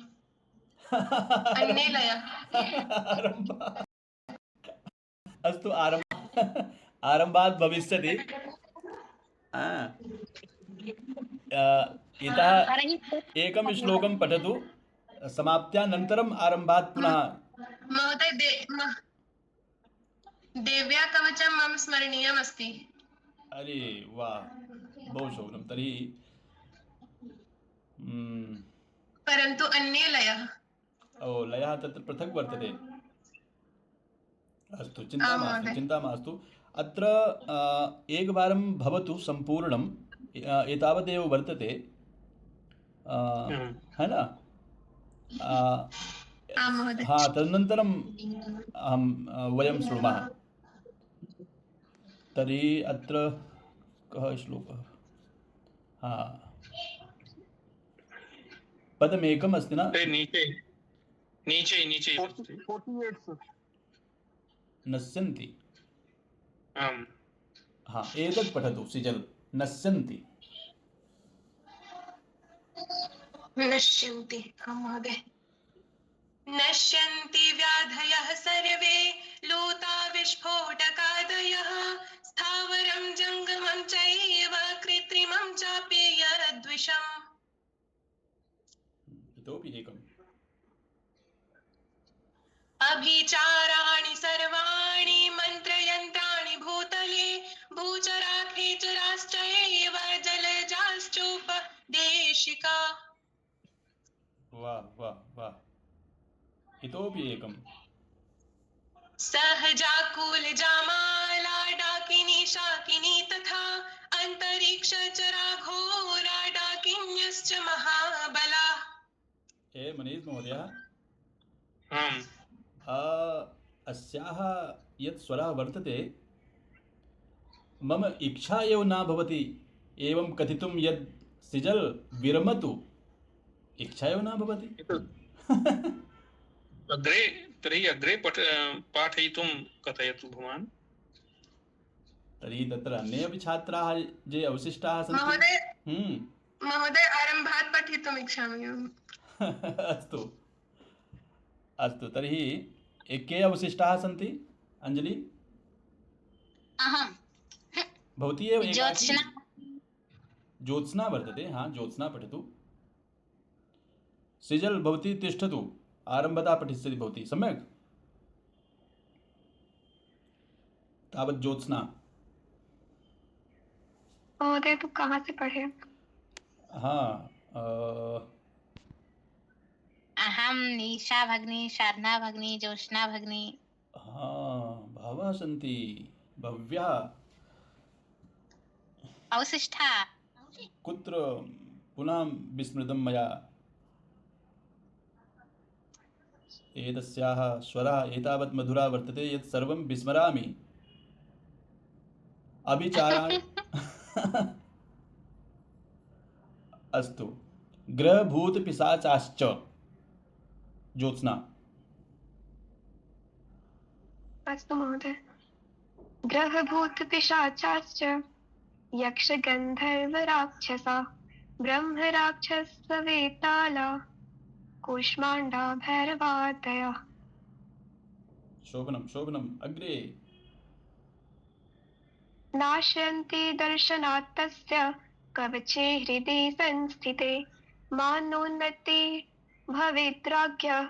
अन्येलय। अस्तु, आरम्भात् भविष्यति। इतः एकं श्लोकं पठतु, समाप्त्यानन्तरम् आरम्भात् पुनः। महोदय, देव्या कवचं मम स्मरणीयम् अस्ति। अरे वाह, बहु शोभनं। तर्हि परन्तु अन्ये लयः। लयः तत्र पृथक् वर्तते। अस्तु, चिन्ता मास्तु। अत्र एकवारं भवतु सम्पूर्णम्, एतावदेव वर्तते, है न? हाँ, तदनन्तरं वयं शृणुमः। तर्हि अत्र कः श्लोकः? हाँ, पदमेकम् अस्ति न? नीचे नीचे नीचे 48 नश्यन्ति। आम् हाँ, एतत् पठतु सिजल। नश्यन्ति। नश्यन्ति। हाँ महोदय। नश्यन्ति व्याधयः सर्वे लूता विस्फोटकादयः स्थावरं जङ्गमं चैव कृत्रिमं चापि यद्विषम्। इतोपि एकम्। अभिचाराणि सर्वाणि मन्त्रयन्त्राणि भूतले भूचराखेचराश्चैव जलजाश्चोपदेशिका। वाह वाह वाह। इतोपि एकम्। सहजाकुलजामाला डाकिनी शाकिनी तथा अन्तरिक्षचरा घोरा डाकिन्यश्च महाबला। ए मनीष महोदय, अस्याः यत् स्वरः वर्तते मम इच्छा एव न भवति एवं कथितुं यद् सिजल विरमतु, इच्छा एव न भवति। अग्रे पाठयितुं कथयतु भवान्। तर्हि तत्र अन्ये अपि छात्राः ये अवशिष्टाः सन्ति। महोदय आरम्भात् पठितुम् इच्छामि। अस्तु अस्तु, तर्हि के अवशिष्टाः सन्ति? अंजलि, अहं। भवती एव एकाकी? ज्योत्स्ना। ज्योत्स्ना वर्तते। हाँ, ज्योत्स्ना पठतु। सिजल भवती तिष्ठतु, आरम्भतः पठिष्यति भवती। सम्यक्। तावत् ज्योत्स्ना। महोदय तो कहाँ से पढ़े? हाँ, अहं निशा भगिनी, साधना भगिनी, ज्योत्स्ना भगिनी। हाँ, बहवः सन्ति, भव्या। अवशिष्टा कुत्र पुनः विस्मृतं मया। एतस्याः स्वरः एतावत् मधुरा वर्तते यत् सर्वं विस्मरामि। अभिचाराणि अस्तु। ग्रहभूतपिशाचाश्च। ज्योत्स्ना। अस्तु महोदय। ग्रहभूतपिशाचाश्च यक्षगन्धर्वराक्षसा ब्रह्मराक्षसवेताला कूष्माण्डा भैरवादयः। शोभनं शोभनम्। अग्रे। नाशयन्ति दर्शनात् तस्य कवचे हृदि संस्थिते मानोन्नति भवेद्राज्ञः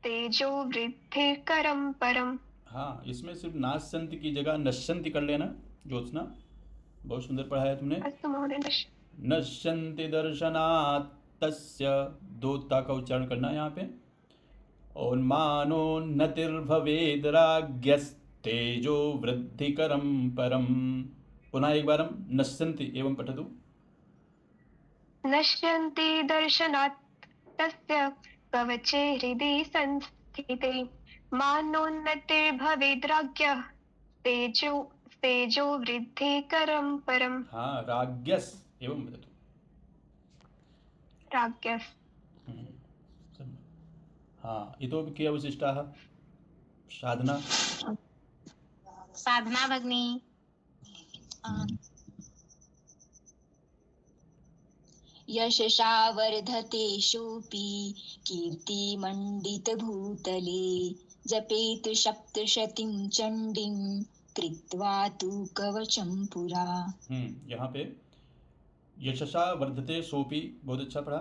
तेजो वृद्धिकरं परम्। हाँ, इसमें सिर्फ नाशंति की जगह नश्यंति कर लेना। ज्योत्स्ना, बहुत सुंदर पढ़ाया तुमने। अस्तु महोदय। नश्यन्ति दर्शनात् तस्य, दो ता का उच्चारण करना है यहाँ पे। और मानोन्नतिर्भवेद् राज्ञस्तेजो वृद्धिकरं परम। पुनः एक बार हम नश्यन्ति एवं पठतु। नश्यन्ति दर्शनात् तस्य कवचे हृदि संस्थिते मानोन्नतिर्भवेद्राज्ञः तेजो वृद्धिकरं परम्। हाँ, राज्ञस् एवं वदतु। राज्ञस्। हाँ, इतोपि के अवशिष्टाः? साधना। साधना भगिनी। यशसा वर्धते शोऽपि कीर्तिमण्डितभूतले जपेत् सप्तशतीं चण्डीं कृत्वा तु कवचं पुरा। यहाँ पे यशसा वर्धते सोपी, बहुत अच्छा पढ़ा।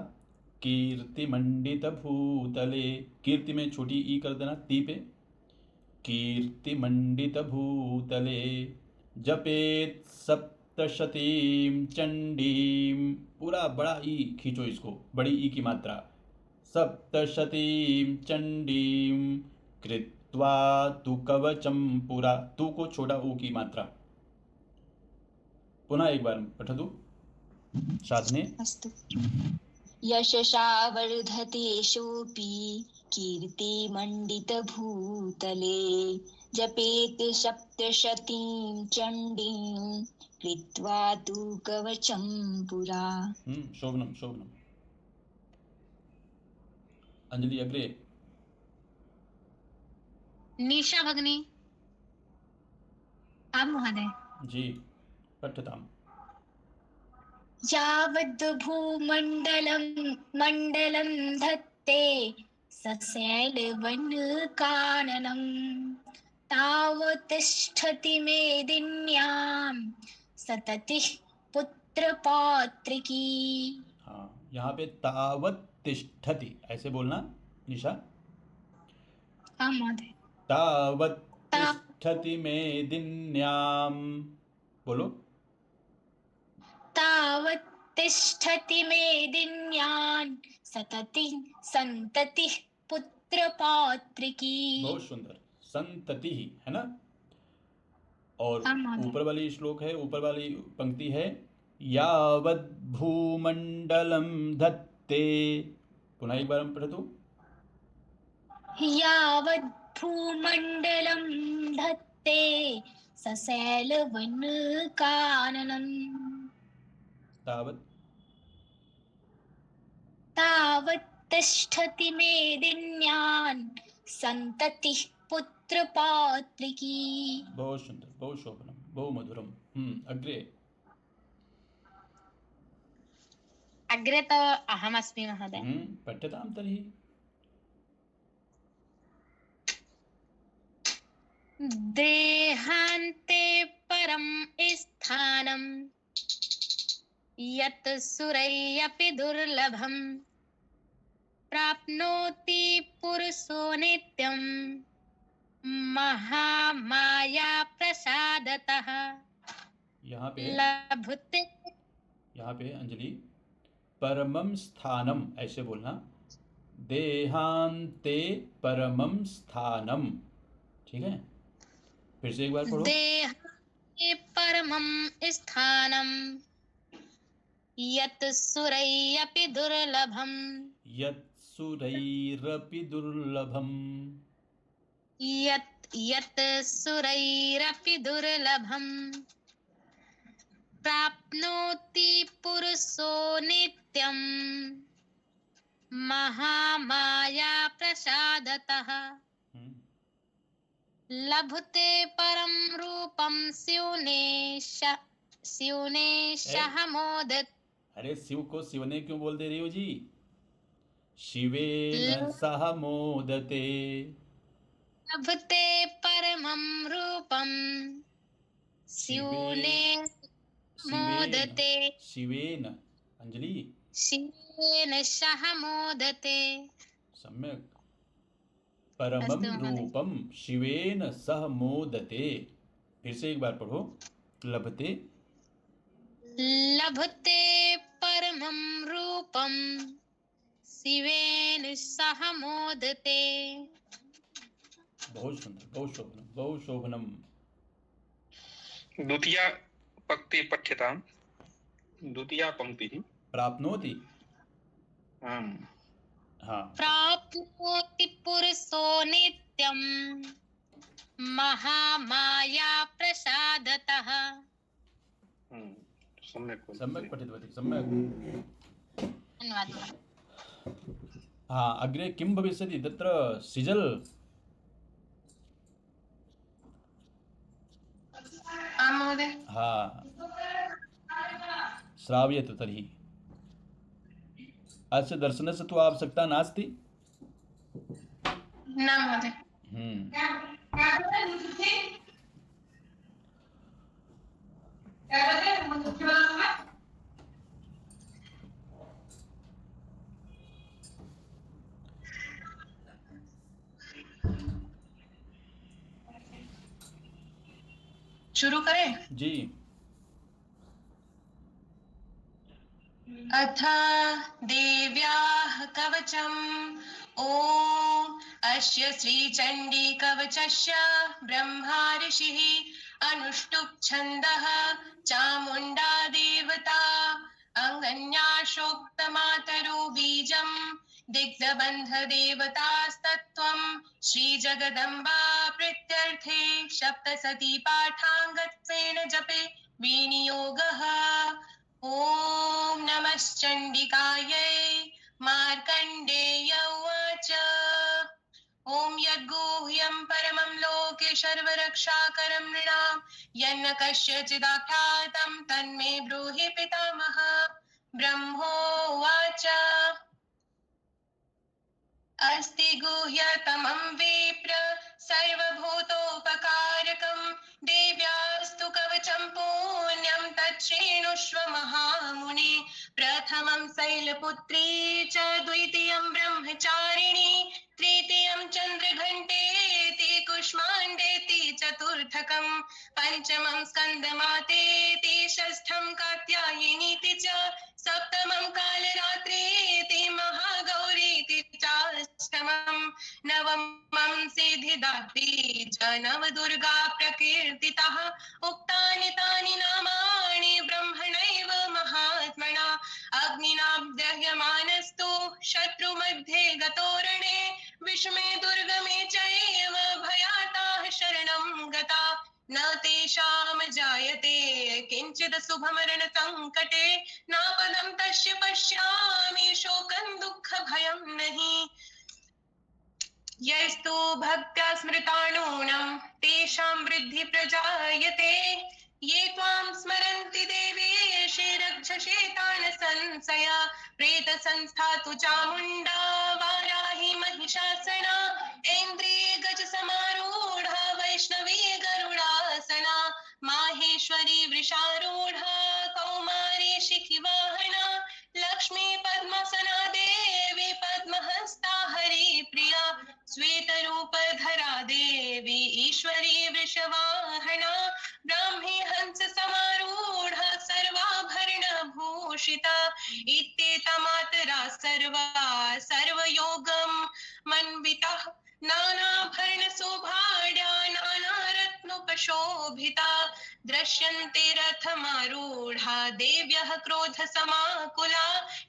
कीर्तिमण्डितभूतले, कीर्ति में छोटी ई कर देना ती पे। कीर्तिमण्डितभूतले जपेत सप्तशतीं चण्डीं, पूरा बड़ा ई खींचो इसको, बड़ी ई की मात्रा। सप्तशतीं चण्डीं कृत्वा तु कवचं पुरा, तू को छोटा ऊ की मात्रा। पुनः एक बार पठतु साधने। अस्तु। यशसा वर्धते शोऽपि कीर्तिमण्डितभूतले जपेत् सप्तशतीं चण्डीं कृत्वा तु कवचं पुरा। शोभनं शोभनं। अंजलि अग्रे। निशा भगिनी। आं महोदय। जी पठ्यताम्। यावद् भूमण्डलं मण्डलं धत्ते सशैलवनकाननं तावत् तिष्ठति मेदिन्यां सततिः पुत्रपौत्रिकी। हाँ, यहाँ पे तावत् तिष्ठति ऐसे बोलना निशा। हाँ महोदय। तावत् तिष्ठति मेदिन्यां, बोलो। तावत् तिष्ठति मेदिन्यान् सन्ततिः पुत्रपौत्रिकी। बहुत सुंदर, संतति ही है ना। और ऊपर वाली श्लोक है, ऊपर वाली पंक्ति है यावद् भूमंडलम धत्ते। पुनः एक बार हम पढ़े तो यावद् भूमण्डलं धत्ते सशैलवनकाननं तावत् तिष्ठति मेदिन्यान् सन्ततिः पुत्रपौत्रिकी। बहुत सुंदर, बहुत शोभनम, बहु मधुरम। अग्रे। अग्रे तो अहमस्मि महोदय। पठ्यतां तर्हि। देहान्ते परं स्थानं यत् सुरैरपि दुर्लभं प्राप्नोति पुरुषो नित्यं महामाया प्रसादतः। यहाँ लभते, अंजलि परमं स्थानम ऐसे बोलना। देहान्ते परमं स्थानम, ठीक है। फिर से एक बार पढ़ो। देहान्ते परमं स्थानम यत् सुरैरपि दुर्लभं। यत् सुरैरपि दुर्लभं। यत् सुरैरपि दुर्लभं प्राप्नोति पुरुषो नित्यं महामाया प्रसादतः। लभते परम रूपम शिवने सह मोदत। अरे शिव को शिवने क्यों बोल दे रही हो जी? शिवेन सह मोदते। लभते परमं रूपम शिवने मोदते। शिवेन अंजलि शिवेन सह मोदते। सम्यक। परमं रूपम शिवेन सह मोदते। फिर से एक बार पढ़ो। लभते परमं रूपम शिवेन सह मोदते। बहुत सुंदर, बहुत शोभनम, बहुत शोभनम। द्वितीया पंक्ति पठ्यताम्। द्वितीया पंक्तिः प्राप्नोति। हाँ। प्राप्नोति पुरुषो नित्यं महामाया प्रसादतः। सम्यक् पठितवती, सम्यक्। धन्यवादः। हाँ, अग्रे किं भविष्यति तत्र सिजल। आं महोदय। हाँ, श्राव्यतु तर्हि। अस्य दर्शनस्य तु आवश्यकता नास्ति। न महोदय। शुरू करें? जी। अथ देव्याः कवचम् ॐ अस्य श्रीचण्डी कवचस्य ब्रह्मा ऋषिः अनुष्टुप् छन्दः चामुण्डा देवता अङ्गन्याशोक्तमातरो बीजम् दिग्धबन्ध देवतास्तत्त्वं श्रीजगदम्बा प्रीत्यर्थे सप्तसती पाठाङ्गत्वेन जपे विनियोगः। ॐ नमश्चण्डिकायै मार्कण्डेय उवाच ॐ यद्गुह्यं परमं लोके सर्वरक्षाकरं नृणां यन्न कस्यचिदाख्यातं तन्मे ब्रूहि पितामह। ब्रह्मोवाच अस्ति गुह्यतमं विप्र सर्वभूतोपकारकं देव्यास्तु कवचं पुण्यं तच्छृणुष्व महामुने। प्रथमं शैलपुत्री च द्वितीयं ब्रह्मचारिणी तृतीयं चन्द्रघण्टेति कुष्माण्डेति चतुर्थकं पंचमं स्कन्दमातेति षष्ठं कात्यायनीति च सप्तमं कालरात्रीति महागौरीति चाष्टमं नवमं सिद्धिदात्री च नवदुर्गा प्रकीर्तितः। उक्तानि तानि नामानि ब्रह्मणैव महात्मना अग्निना दह्यमानस्तु शत्रुमध्ये गतोरणे विषमे दुर्गमे चैव भयाताः शरणं गता न तेषां जायते किंचित् शुभमरण संकटे नापदं तस्य पश्यामि शोकं दुःख भयं नहि। यस्तु भक्त्या स्मृतानूनां तेषां वृद्धि प्रजायते ये त्वां स्मरन्ति देवेशे रक्षसे तान् संशया प्रेत संस्था तु चामुण्डा वाराही महिषासना ऐन्द्रिये गज समारूढ़ा वैष्णवी गरुडासना माहेश्वरी वृषारूढ़ा कौमारी शिखिवाहना लक्ष्मी पद्मासना देवी पद्महस्ता हरिप्रिया श्वेतरूपधरा देवी ईश्वरी वृषवाहना ब्राह्मी हंस समारूढ़ा सर्वाभरण भूषिता इत्येतमातरा सर्वा सर्वयोगं मन्विता नानाभरण शोभाढ्या नानारत्नोपशोभिता दृश्यन्ते रथमारूढ़ा देव्यः क्रोध समाकुला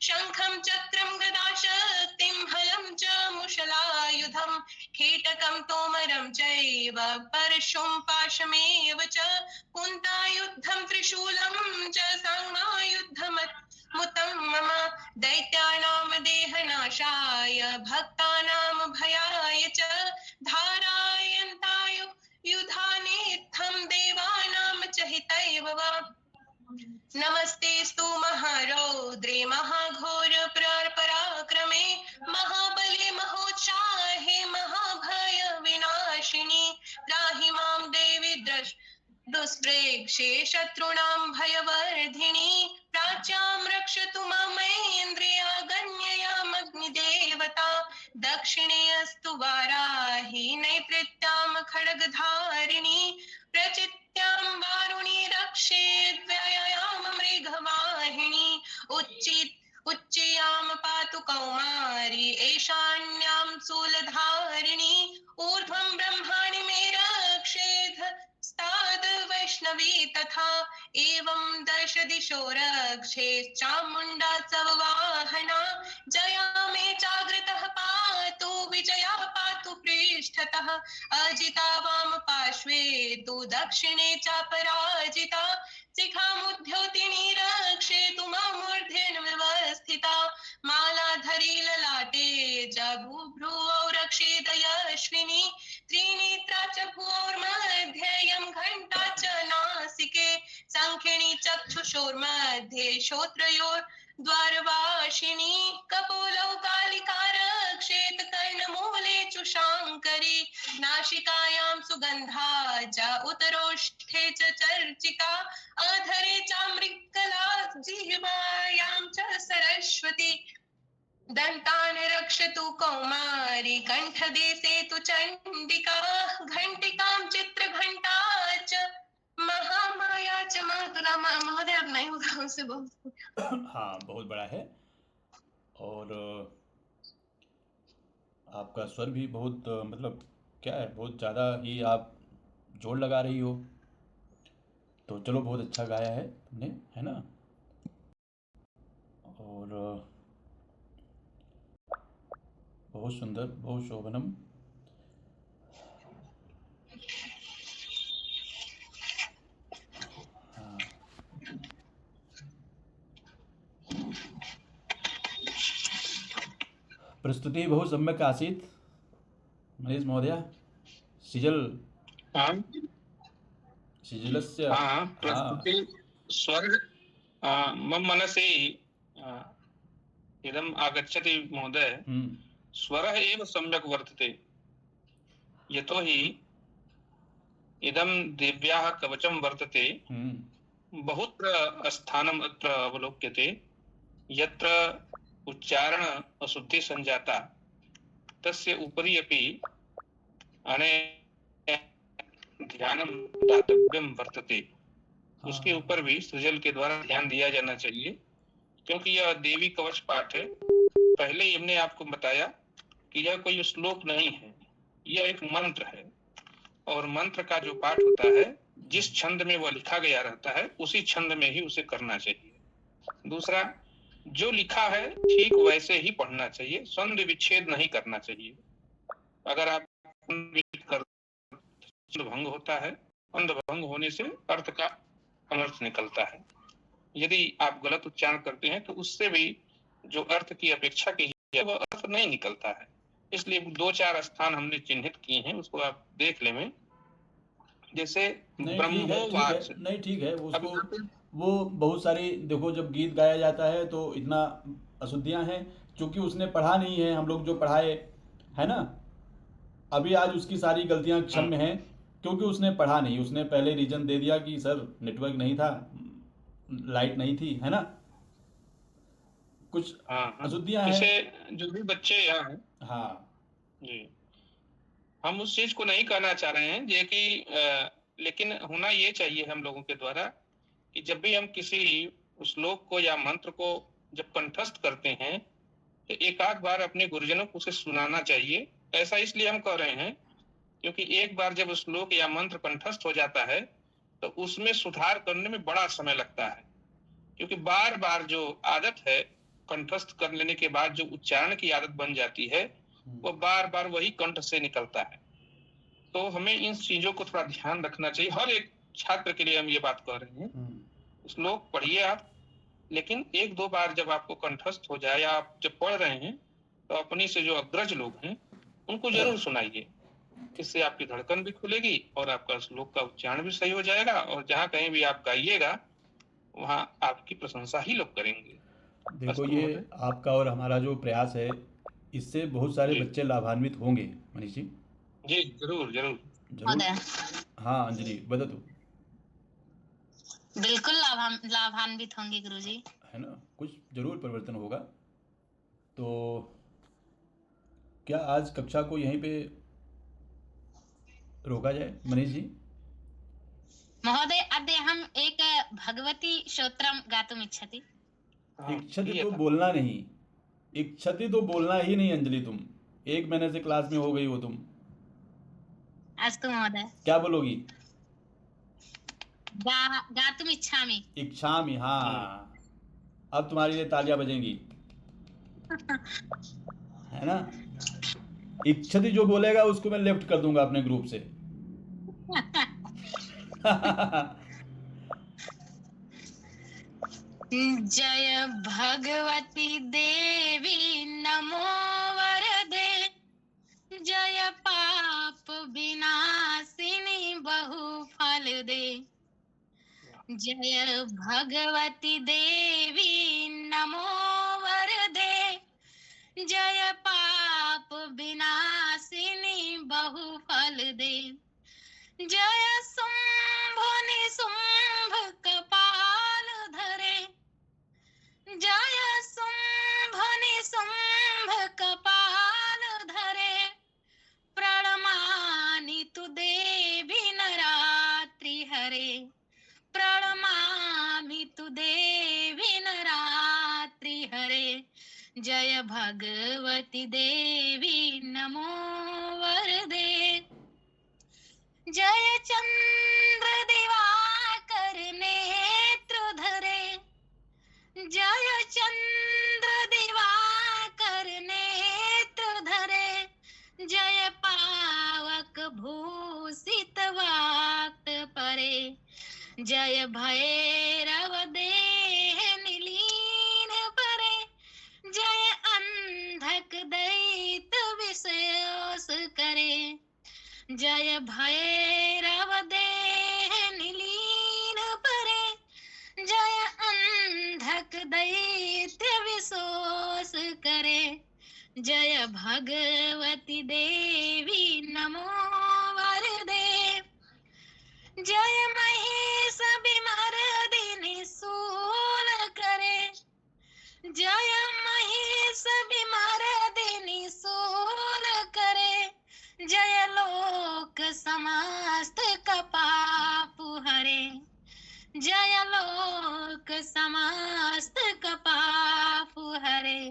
शंखं चक्रं गदा शक्तिं हलं च मुशलायुधं खेटकं तोमरं चैव परशुं पाशमेव च कुन्तायुद्धं त्रिशूलं च सांगमायुद्धमुतं मम दैत्यानां देहनाशाय भक्तानां भयाय च धारायन्तायु युधानेत्थं देवानां च हितैव वा। नमस्तेस्तु महारौद्रे महाघोर पराक्रमे महाबले महोत्साहे महाभय विनाशिनी त्राहि मां देवी दुष्प्रेक्षे शत्रूणां भयवर्धिनी प्राच्यां रक्षतु मामेन्द्रिया गण्ययामग्निदेवता दक्षिणे अस्तु वाराही नैऋत्यां खड्गधारिणी प्रचित्यां वारुणी रक्षेत् व्ययां मृगवाहिनी उच्चयां पातु कौमारी ईशान्यां शूलधारिणी ऊर्ध्वं ब्रह्माणि मे रक्षेत् स्ताद् वैष्णवी तथा एवं दश दिशो रक्षे चामुण्डा सववाहना जया मे चाग्रतः पातु विजया पातु पृष्ठतः अजिता वाम पार्श्वे तु दक्षिणे चापराजिता शिखामुद्योतिनी रक्षेतु मामूर्ध्नि व्यवस्थिता मालाधरी ललाटे च भूभ्रुवौ रक्षेत यश्विनी त्रिनेत्रा च भ्रुवोर्मध्ये घंटा च नासिके शंखिनी चक्षुषोर्मध्ये श्रोत्रयोर्द्वारवासिनी कपोलौ कालिका रक्षेत कर्णमूले च शांकरी नासिकायां सुगंधा च उतरोष्ठे च चर्चिका अधरे चामृगकला जिह्वायां च सरस्वती दंतान रक्षतु कौमारी कंठदेशे तु चंडिका घंटिकां चित्रघंटा च महामाया च मातुला। महोदय अब नहीं होगा हमसे बहुत हाँ बहुत बड़ा है और आपका स्वर भी बहुत मतलब क्या है बहुत ज़्यादा ही आप जोर लगा रही हो तो चलो बहुत अच्छा गाया है तुमने है ना। और बहुत सुंदर बहुत शोभनम। हाँ प्रस्तुतिः बहु सम्यक् आसीत् मनीष महोदय। सिजल सिजलस्य प्रस्तुति स्वर्ग मम मनसि इदम् आगच्छति महोदय। स्वरः एव सम्यक् वर्तते, यतोहि इदं देव्याः कवचं वर्तते। बहुत्र स्थानम् अत्र अवलोक्यते यत्र उच्चारण अशुद्धि संजाता तस्य उपरि अपि ध्यानं दातव्यं वर्तते। उसके ऊपर भी सृजल के द्वारा ध्यान दिया जाना चाहिए, क्योंकि यह देवी कवच पाठ है। पहले ही हमने आपको बताया कि यह कोई श्लोक नहीं है, यह एक मंत्र है। और मंत्र का जो पाठ होता है, जिस छंद में वह लिखा गया रहता है उसी छंद में ही उसे करना चाहिए। दूसरा, जो लिखा है ठीक वैसे ही पढ़ना चाहिए, संधि विच्छेद नहीं करना चाहिए। अगर आप भंग होता है, अंध भंग होने से अर्थ का अनर्थ निकलता है। यदि आप गलत उच्चारण करते हैं तो उससे भी जो अर्थ की अपेक्षा की है वह अर्थ नहीं निकलता है। इसलिए 2-4 स्थान हमने चिन्हित किए हैं, उसको आप देख लें। जैसे ब्रह्मोवाच, नहीं ठीक है उसको, वो बहुत सारी देखो, जब गीत गाया जाता है तो इतना अशुद्धियां हैं, क्योंकि उसने पढ़ा नहीं है। हम लोग जो पढ़ाए है ना, अभी आज उसकी सारी गलतियां क्षम्य हैं, क्योंकि उसने पढ़ा नहीं। उसने पहले रीजन दे दिया कि सर नेटवर्क नहीं था, लाइट नहीं थी, है ना, कुछ अशुद्धियां हैं। जैसे जो भी बच्चे यहाँ हैं, हाँ जी, हम उस चीज को नहीं कहना चाह रहे हैं ये कि लेकिन होना ये चाहिए हम लोगों के द्वारा कि जब भी हम किसी श्लोक को या मंत्र को जब कंठस्थ करते हैं तो एक आध बार अपने गुरुजनों को उसे सुनाना चाहिए। ऐसा इसलिए हम कह रहे हैं क्योंकि एक बार जब श्लोक या मंत्र कंठस्थ हो जाता है तो उसमें सुधार करने में बड़ा समय लगता है, क्योंकि बार बार जो आदत है कंठस्थ कर लेने के बाद जो उच्चारण की आदत बन जाती है वो बार बार वही कंठ से निकलता है। तो हमें इन चीजों को थोड़ा ध्यान रखना चाहिए। हर एक छात्र के लिए हम ये बात कह रहे हैं, श्लोक पढ़िए आप, लेकिन 1-2 बार जब आपको कंठस्थ हो जाए या आप जब पढ़ रहे हैं तो अपनी से जो अग्रज लोग हैं उनको जरूर सुनाइए। इससे आपकी धड़कन भी खुलेगी और आपका श्लोक का उच्चारण भी सही हो जाएगा, और जहाँ कहीं भी आप गाइएगा वहाँ आपकी प्रशंसा ही लोग करेंगे। देखो ये आपका और हमारा जो प्रयास है, इससे बहुत सारे बच्चे लाभान्वित होंगे मनीष जी। जी जरूर जरूर जरूर। हाँ अंजलि बता तू। बिल्कुल लाभान्वित होंगे गुरुजी, है ना, कुछ जरूर परिवर्तन होगा। तो क्या आज कक्षा को यहीं पे रोका जाए मनीष जी? महोदय अद्य एक भगवती स्तोत्रं गातुम् इच्छति। इच्छति तो बोलना नहीं, इच्छति तो बोलना ही नहीं अंजलि। तुम 1 महीने से क्लास में हो गई हो तुम। अस्तु महोदय। क्या बोलोगी? गातुम् इच्छामि। इच्छामि, हाँ, अब तुम्हारे लिए तालियां बजेंगी है ना। इच्छति जो बोलेगा उसको मैं लेफ्ट कर दूंगा अपने ग्रुप से जय भगवती देवी नमो वरदे, जय पाप विनाशिनी बहु फल दे। जय भगवती देवी नमो वरदे, जय पाप विनाशिनी बहु फल दे। जय शुंभ निशुंभ कपाल धरे, जय शुंभ निशुंभ कपाल धरे। प्रणमामि तु देवी नरात्रि हरे, प्रणमामि तु देवी नरात्रि हरे। जय भगवती देवी नमो वरदे। जय चंद्र दिवाकर नेत्र धरे, जय चंद्र दिवाकर नेत्र धरे। जय पावक भूषित वाक्त परे, जय भैरव देह निलीन परे। जय अंधक दै जय भैरव देह निलीन परे, जय अंधक दैत्य विशोष करे, जय भगवती देवी नमो वरदे, जय महेश विमर्दिनी सूल करे, जय महेश विमर्दिनी सूल करे, जय लोक समस्त कपाप हरे, जय लोक समस्त कपाप हरे,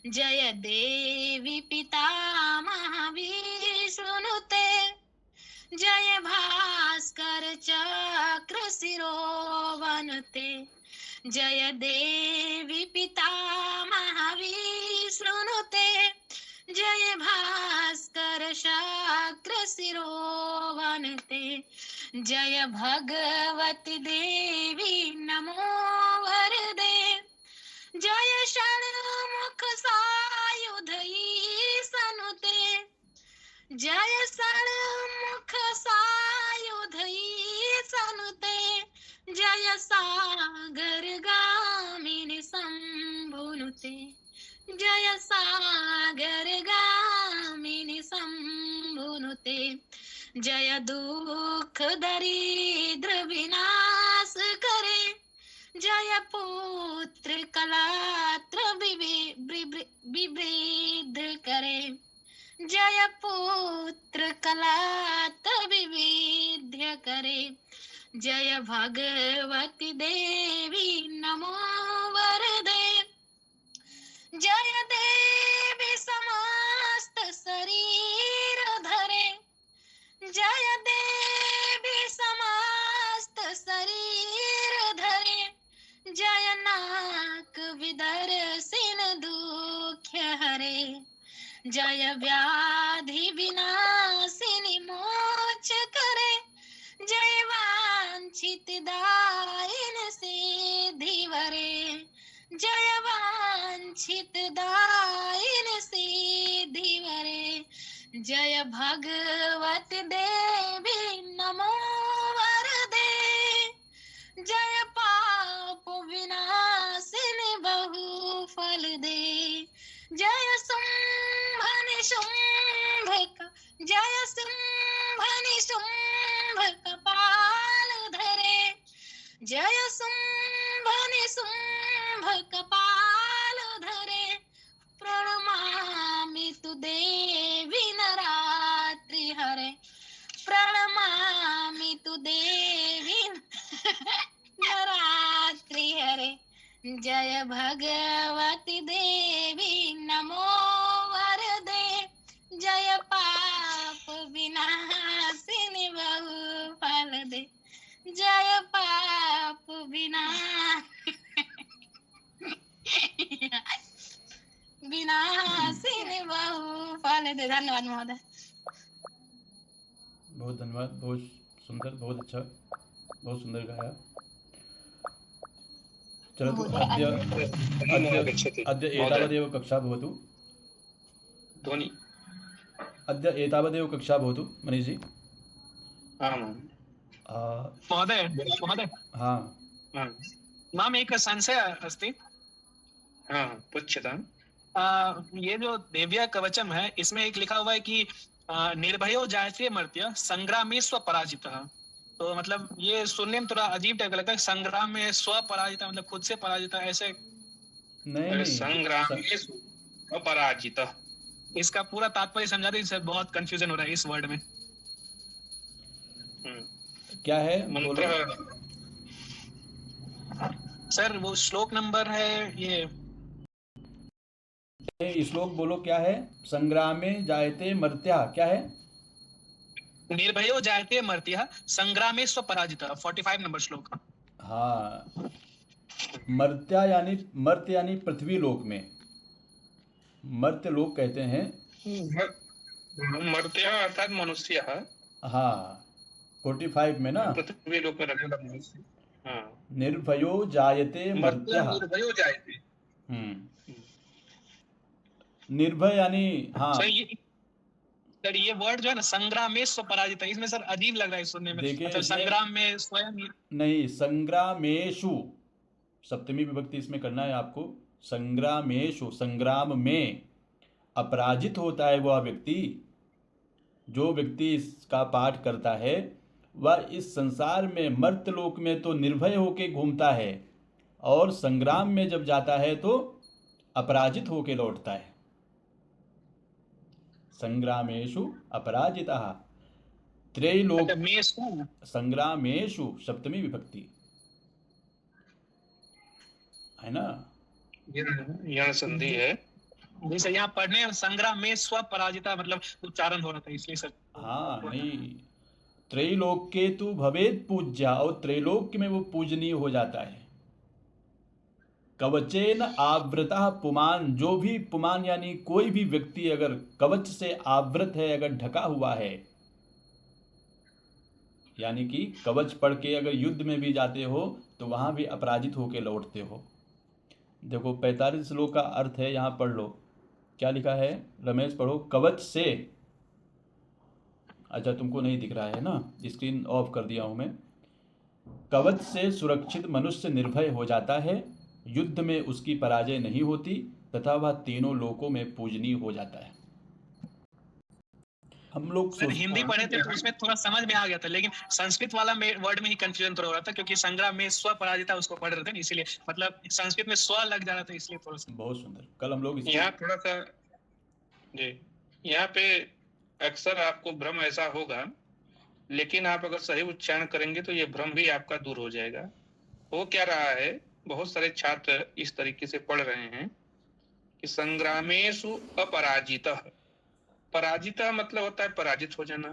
जय देवी पितामह विष्णुते, जय भास्कर चक्र शिरोवनुते, जय देवी पितामह विष्णुते, जय भास्कर चक्र शिरोवनुते, जय भगवती देवी नमो वरदे, जय षण्मुख सायुध ईसनुते, जय षण्मुख सायुध ईसनुते, जय सागर गामिनी शंभुनुते, जय सागर गामिनी शंभुनुते, जय दुख दरिद्र विनाश करे, जय पुत्र कलात्र विवृद्ध करे, जय पुत्र कलात विविध्य करे, जय भगवती देवी नमो वरदे, जय देवी समस्त शरीर धरे, जय देवी समस्त शरीर धरे, जय नाक विदर्शिन दुख हरे, जय व्याधि विनाशिनी मोक्ष करे, जय वांछित दायिन सिद्धि वरे, जय वांछित दायिन सिद्धि वरे, जय भगवत देवी नमो वरदे, जय पाप विनाशिनी बहु फल दे, जय शुंभ निशुंभ जय शुंभ निशुंभ कपाल धरे, जय शुंभ निशुंभ कपाल धरे, प्रणमामि तु देवी नरात्रि हरे, प्रणमामि तु देवी नरात्रि हरे, जय भगवती देवी नमो वरदे, जय पाप विनाशिनी बहु फल दे, जय पाप विनाशिनी बहु फल दे। धन्यवाद महोदय। बहुत धन्यवाद, बहुत सुंदर, बहुत अच्छा, बहुत सुंदर गाया। चलतु अद्य एतावदेव कक्षा भवतु। ध्वनि अद्य एतावदेव कक्षा भवतु मनीष जी। महोदय महोदय हाँ माम एक संशय अस्ति। हाँ पुच्छतां। ये जो देव्या कवचम है, इसमें एक लिखा हुआ है कि निर्भयो जायते मर्त्य संग्रामे स्वपराजितः। तो मतलब ये सुनने में थोड़ा अजीब टाइप का लगता है। संग्राम में स्व पराजिता मतलब खुद से पराजिता, ऐसे नहीं, संग्राम में स्वपराजितः, इसका पूरा तात्पर्य समझा दीजिए सर, बहुत कंफ्यूजन हो रहा है इस वर्ड में। क्या है मंत्र सर? वो श्लोक नंबर है ये श्लोक बोलो क्या है? संग्रामे जायते मर्त्या, क्या है? निर्भयो जायते मर्त्य संग्रामे स्वपराजितः, 45 नंबर श्लोक। हाँ, मर्त्या यानी मर्त्य यानी पृथ्वी लोक में, मर्त्य लोक कहते हैं। मर्त्य अर्थात मनुष्य। हाँ 45 में ना, पृथ्वी लोक में रहने वाला मनुष्य। हाँ, निर्भयो जायते मर्त्या। निर्भयो जायते। निर्भय यानी हाँ सर ये वर्ड जो है ना संग्रामेश्व पराजित, इसमें सर अजीब लग रहा है सुनने में। देखिए मतलब संग्राम में स्वयं नहीं, संग्रामेशु सप्तमी विभक्ति इसमें करना है आपको। संग्रामेशु, संग्राम में अपराजित होता है वह व्यक्ति। जो व्यक्ति इसका पाठ करता है वह इस संसार में मर्त्यलोक में तो निर्भय होके घूमता है, और संग्राम में जब जाता है तो अपराजित होके लौटता है। संग्रामेशु अपराजितः त्रैलोक, संग्रामेशु सप्तमी विभक्ति है ना, यह संधि है। जैसे यहाँ पढ़ने संग्राम में स्व पराजिता मतलब उच्चारण हो रहा था, इसलिए सर। हाँ नहीं, त्रैलोक्ये तु भवेत् पूज्या, और त्रैलोक्य में वो पूजनीय हो जाता है। कवचेन आवृतः पुमान, जो भी पुमान यानी कोई भी व्यक्ति अगर कवच से आवृत है, अगर ढका हुआ है, यानी कि कवच पढ़ के अगर युद्ध में भी जाते हो तो वहां भी अपराजित होके लौटते हो। देखो 45 श्लोक का अर्थ है, यहाँ पढ़ लो क्या लिखा है। रमेश पढ़ो। कवच से, अच्छा तुमको नहीं दिख रहा है ना, स्क्रीन ऑफ कर दिया हूं मैं। कवच से सुरक्षित मनुष्य निर्भय हो जाता है, युद्ध में उसकी पराजय नहीं होती, तथा वह तीनों लोकों में पूजनीय हो जाता है। हम लोग सर हिंदी पढ़े थे तो उसमें थोड़ा समझ में आ गया था, लेकिन संस्कृत वाला वर्ड में ही कंफ्यूजन थोड़ा हो रहा था, क्योंकि संग्राम में स्व पराजिता उसको पढ़ रहे थे, इसीलिए मतलब संस्कृत में स्व लग जा रहा था, इसलिए थोड़ा सा। बहुत सुंदर। कल हम लोग यहाँ थोड़ा सा जी, यहाँ पे अक्सर आपको भ्रम ऐसा होगा, लेकिन आप अगर सही उच्चारण करेंगे तो ये भ्रम भी आपका दूर हो जाएगा। हो क्या रहा है, बहुत सारे छात्र इस तरीके से पढ़ रहे हैं कि संग्रामेषु अपराजितः। पराजिता मतलब होता है पराजित हो जाना,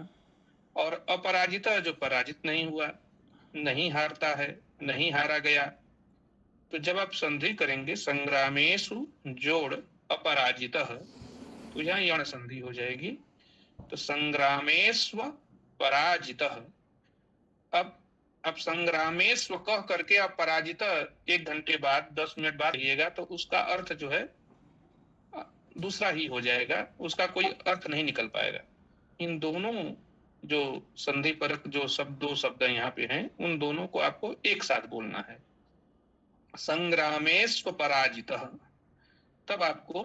और अपराजिता जो पराजित नहीं हुआ, नहीं हारता है, नहीं हारा गया। तो जब आप संधि करेंगे संग्रामेषु जोड़ अपराजितः, तो यहाँ यण संधि हो जाएगी। तो संग्रामेश्व पराजितः। अब संग्रामेश्व कह करके आप पराजित 1 घंटे बाद 10 मिनट बाद कहिएगा तो उसका अर्थ जो है दूसरा ही हो जाएगा, उसका कोई अर्थ नहीं निकल पाएगा। इन दोनों जो संधि परक जो दो शब्द यहाँ पे हैं, उन दोनों को आपको एक साथ बोलना है। संग्रामेश्व पराजितः, तब आपको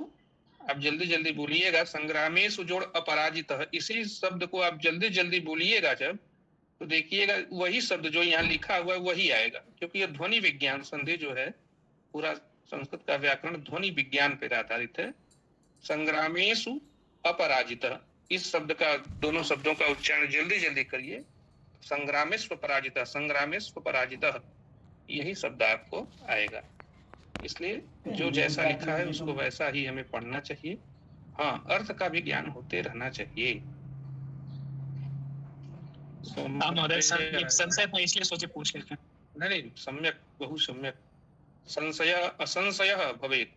आप जल्दी जल्दी बोलिएगा। संग्रामेशु जोड़ अपराजितः, इसी शब्द को आप जल्दी जल्दी बोलिएगा जब, तो देखिएगा वही शब्द जो यहाँ लिखा हुआ है वही आएगा, क्योंकि ये ध्वनि विज्ञान संधि जो है, पूरा संस्कृत का व्याकरण ध्वनि विज्ञान पर आधारित है। संग्रामेशु अपराजितः, इस शब्द का, दोनों शब्दों का उच्चारण जल्दी जल्दी करिए। संग्रामेश्व पराजितः, संग्रामेश्व पराजितः, यही शब्द आपको आएगा। इसलिए जो जैसा लिखा है उसको वैसा ही हमें पढ़ना चाहिए। हाँ, अर्थ का भी ज्ञान होते रहना चाहिए। संशय था इसलिए सोचे पूछ लेते हैं। नहीं, सम्यक, बहु सम्यक। संशय असंशय भवेत्।